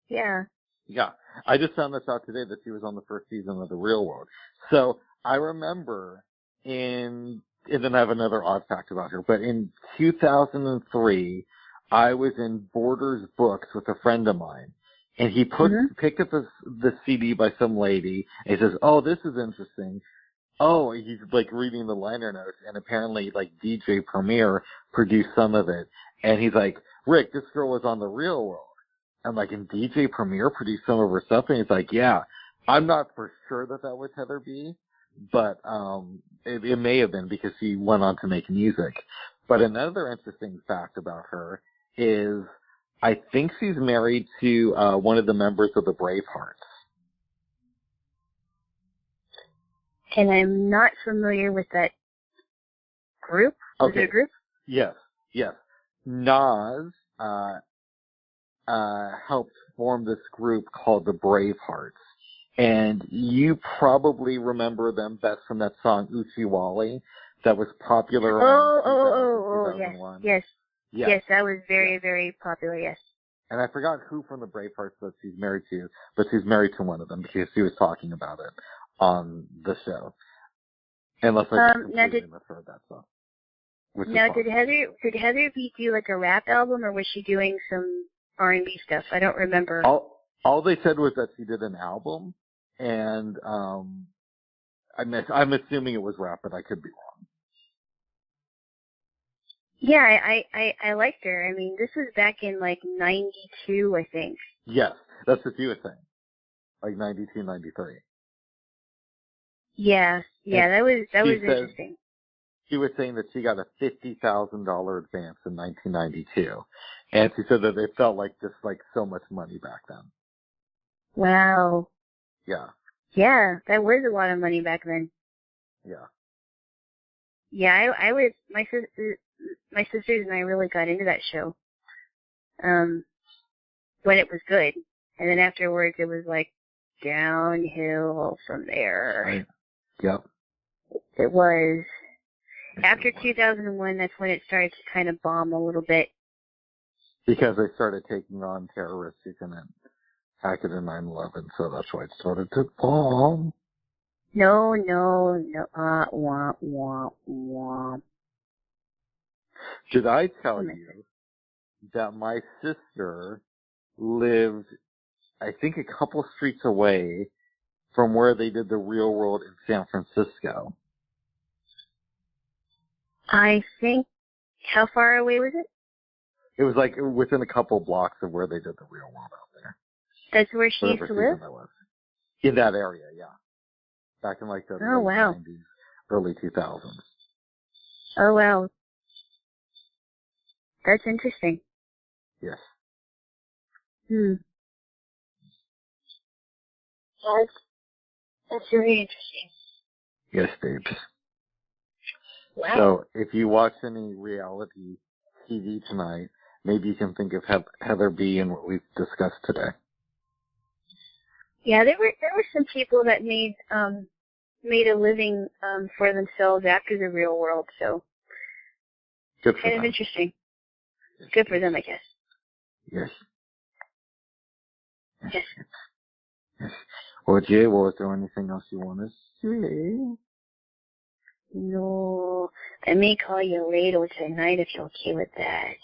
Yeah. Yeah. I just found this out today that she was on the first season of The Real World. So I remember and then I have another odd fact about her, but in 2003, I was in Borders Books with a friend of mine, and he picked up the CD by some lady, and he says, "Oh, this is interesting." Oh, he's reading the liner notes, and apparently DJ Premier produced some of it, and he's like, "Rick, this girl was on The Real World." I'm like, "And DJ Premier produced some of her stuff?" And he's like, "Yeah." I'm not for sure that was Heather B, but it may have been because she went on to make music. But another interesting fact about her is I think she's married to one of the members of the Bravehearts. And I'm not familiar with that group. Was it a group? Yes. Nas helped form this group called the Bravehearts. And you probably remember them best from that song Uchiwali that was popular around 2001. Yes, that was very, very popular, yes. And I forgot who from the Bravehearts that she's married to, but she's married to one of them because she was talking about it on the show. Unless I completely misheard that song. Now, did Heather B do a rap album, or was she doing some R&B stuff? I don't remember. All they said was that she did an album, and I'm assuming it was rap, but I could be wrong. Yeah, I liked her. I mean, this was back in 92, I think. Yes, that's what you were saying. 92, 93. Yeah, that was interesting. She was saying that she got a $50,000 advance in 1992, and she said that it felt just so much money back then. Wow. Yeah. Yeah, that was a lot of money back then. Yeah. Yeah, my sisters and I really got into that show. when it was good. And then afterwards it was like downhill from there. Right. Yep. It was. After 2001, that's when it started to kind of bomb a little bit. Because they started taking on terrorists who can hack it in 9/11, so that's why it started to bomb. No, wah, wah, wah. Did I tell you that my sister lived, I think, a couple streets away from where they did the Real World in San Francisco? I think, how far away was it? It was like within a couple blocks of where they did the Real World out there. That's where she used to live? That was. In that area, yeah. Back in like the late 90s, early 2000s. Oh, wow. That's interesting. Yes. That's very interesting. Yes, babes. Wow. So, if you watch any reality TV tonight, maybe you can think of Heather B. and what we've discussed today. Yeah, there were some people that made a living for themselves after the Real World, so Good for kind them. of interesting. Good for them, I guess. Yes. Yes. Yes. Well, Jay, was there anything else you want to say? No, I may call you later tonight if you're okay with that.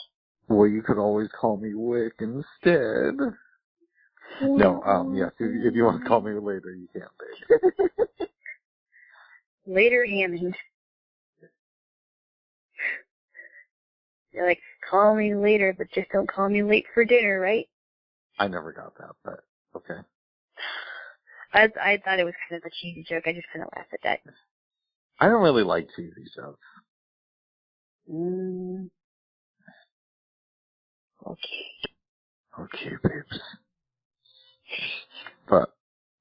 Well, you could always call me Wick instead. No, yes, if you want to call me later, you can, babe. Later, Hammond. You're like, call me later, but just don't call me late for dinner, right? I never got that, but okay. I thought it was kind of a cheesy joke. I just kind of laughed at that. I don't really like cheesy jokes. Okay. Okay, babes. But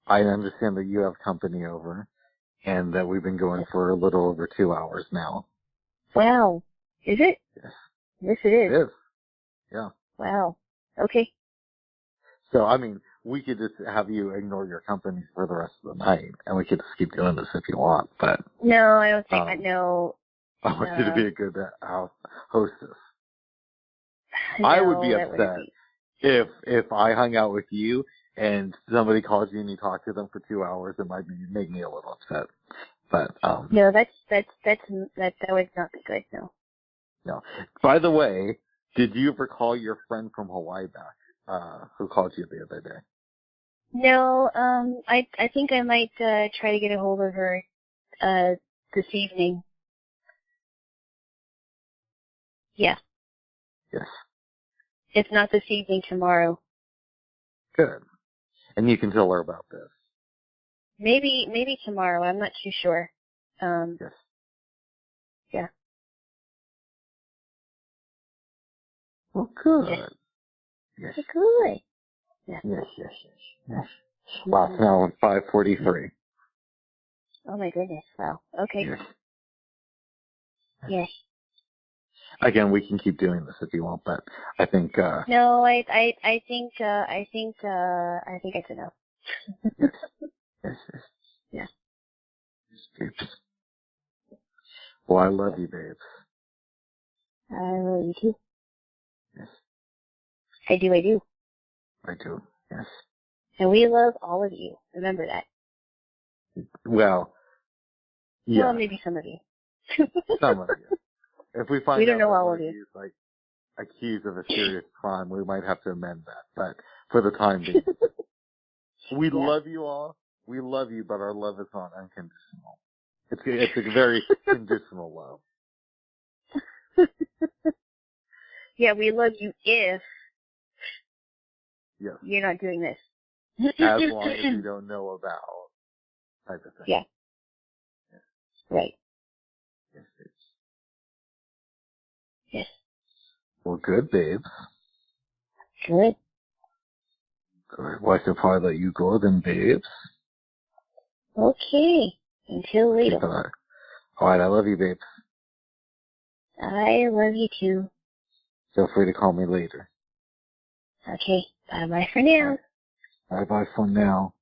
I understand that you have company over, and that we've been going for a little over 2 hours now. Wow. Is it? Yes. Yes, it is. It is. Yeah. Wow. Okay. So, I mean, we could just have you ignore your company for the rest of the night, and we could just keep doing this if you want, but... No, I don't think no. I want you to be a good hostess. No, I would be upset if I hung out with you and somebody calls you and you talk to them for 2 hours. It might make me a little upset. But no, that would not be good. No. No. By the way, did you ever call your friend from Hawaii back? Who called you the other day? No. I think I might try to get a hold of her this evening. Yeah. Yes. If not this evening, tomorrow. Good. And you can tell her about this. Maybe tomorrow. I'm not too sure. Yes. Yeah. Well, good. Yes. Yes. Good. Yeah. Yes. Wow, it's now 5:43. Oh my goodness! Wow. Okay. Yes. Yes. Again, we can keep doing this if you want, but I think. No, I think it's enough. Yes. Yeah. Babes. Well, I love you, babes. I love you too. Yes. I do. I do. Yes. And we love all of you. Remember that. Well, yeah. Well, maybe some of you. Some of you. If we find we don't out know that all one of of you. you is like accused of a serious crime, we might have to amend that. But for the time being, we love you all. We love you, but our love is not unconditional. It's a very conditional love. Yeah, we love you if Yes. you're not doing this. As long as you don't know about type of thing. Yeah. Yes. Right. Yes, babes. Yes. Well, good, babes. Good. Good. Well, I should probably let you go then, babes. Okay. Until later. All right, I love you, babes. I love you too. Feel free to call me later. Okay. Bye-bye for now. Bye-bye for now.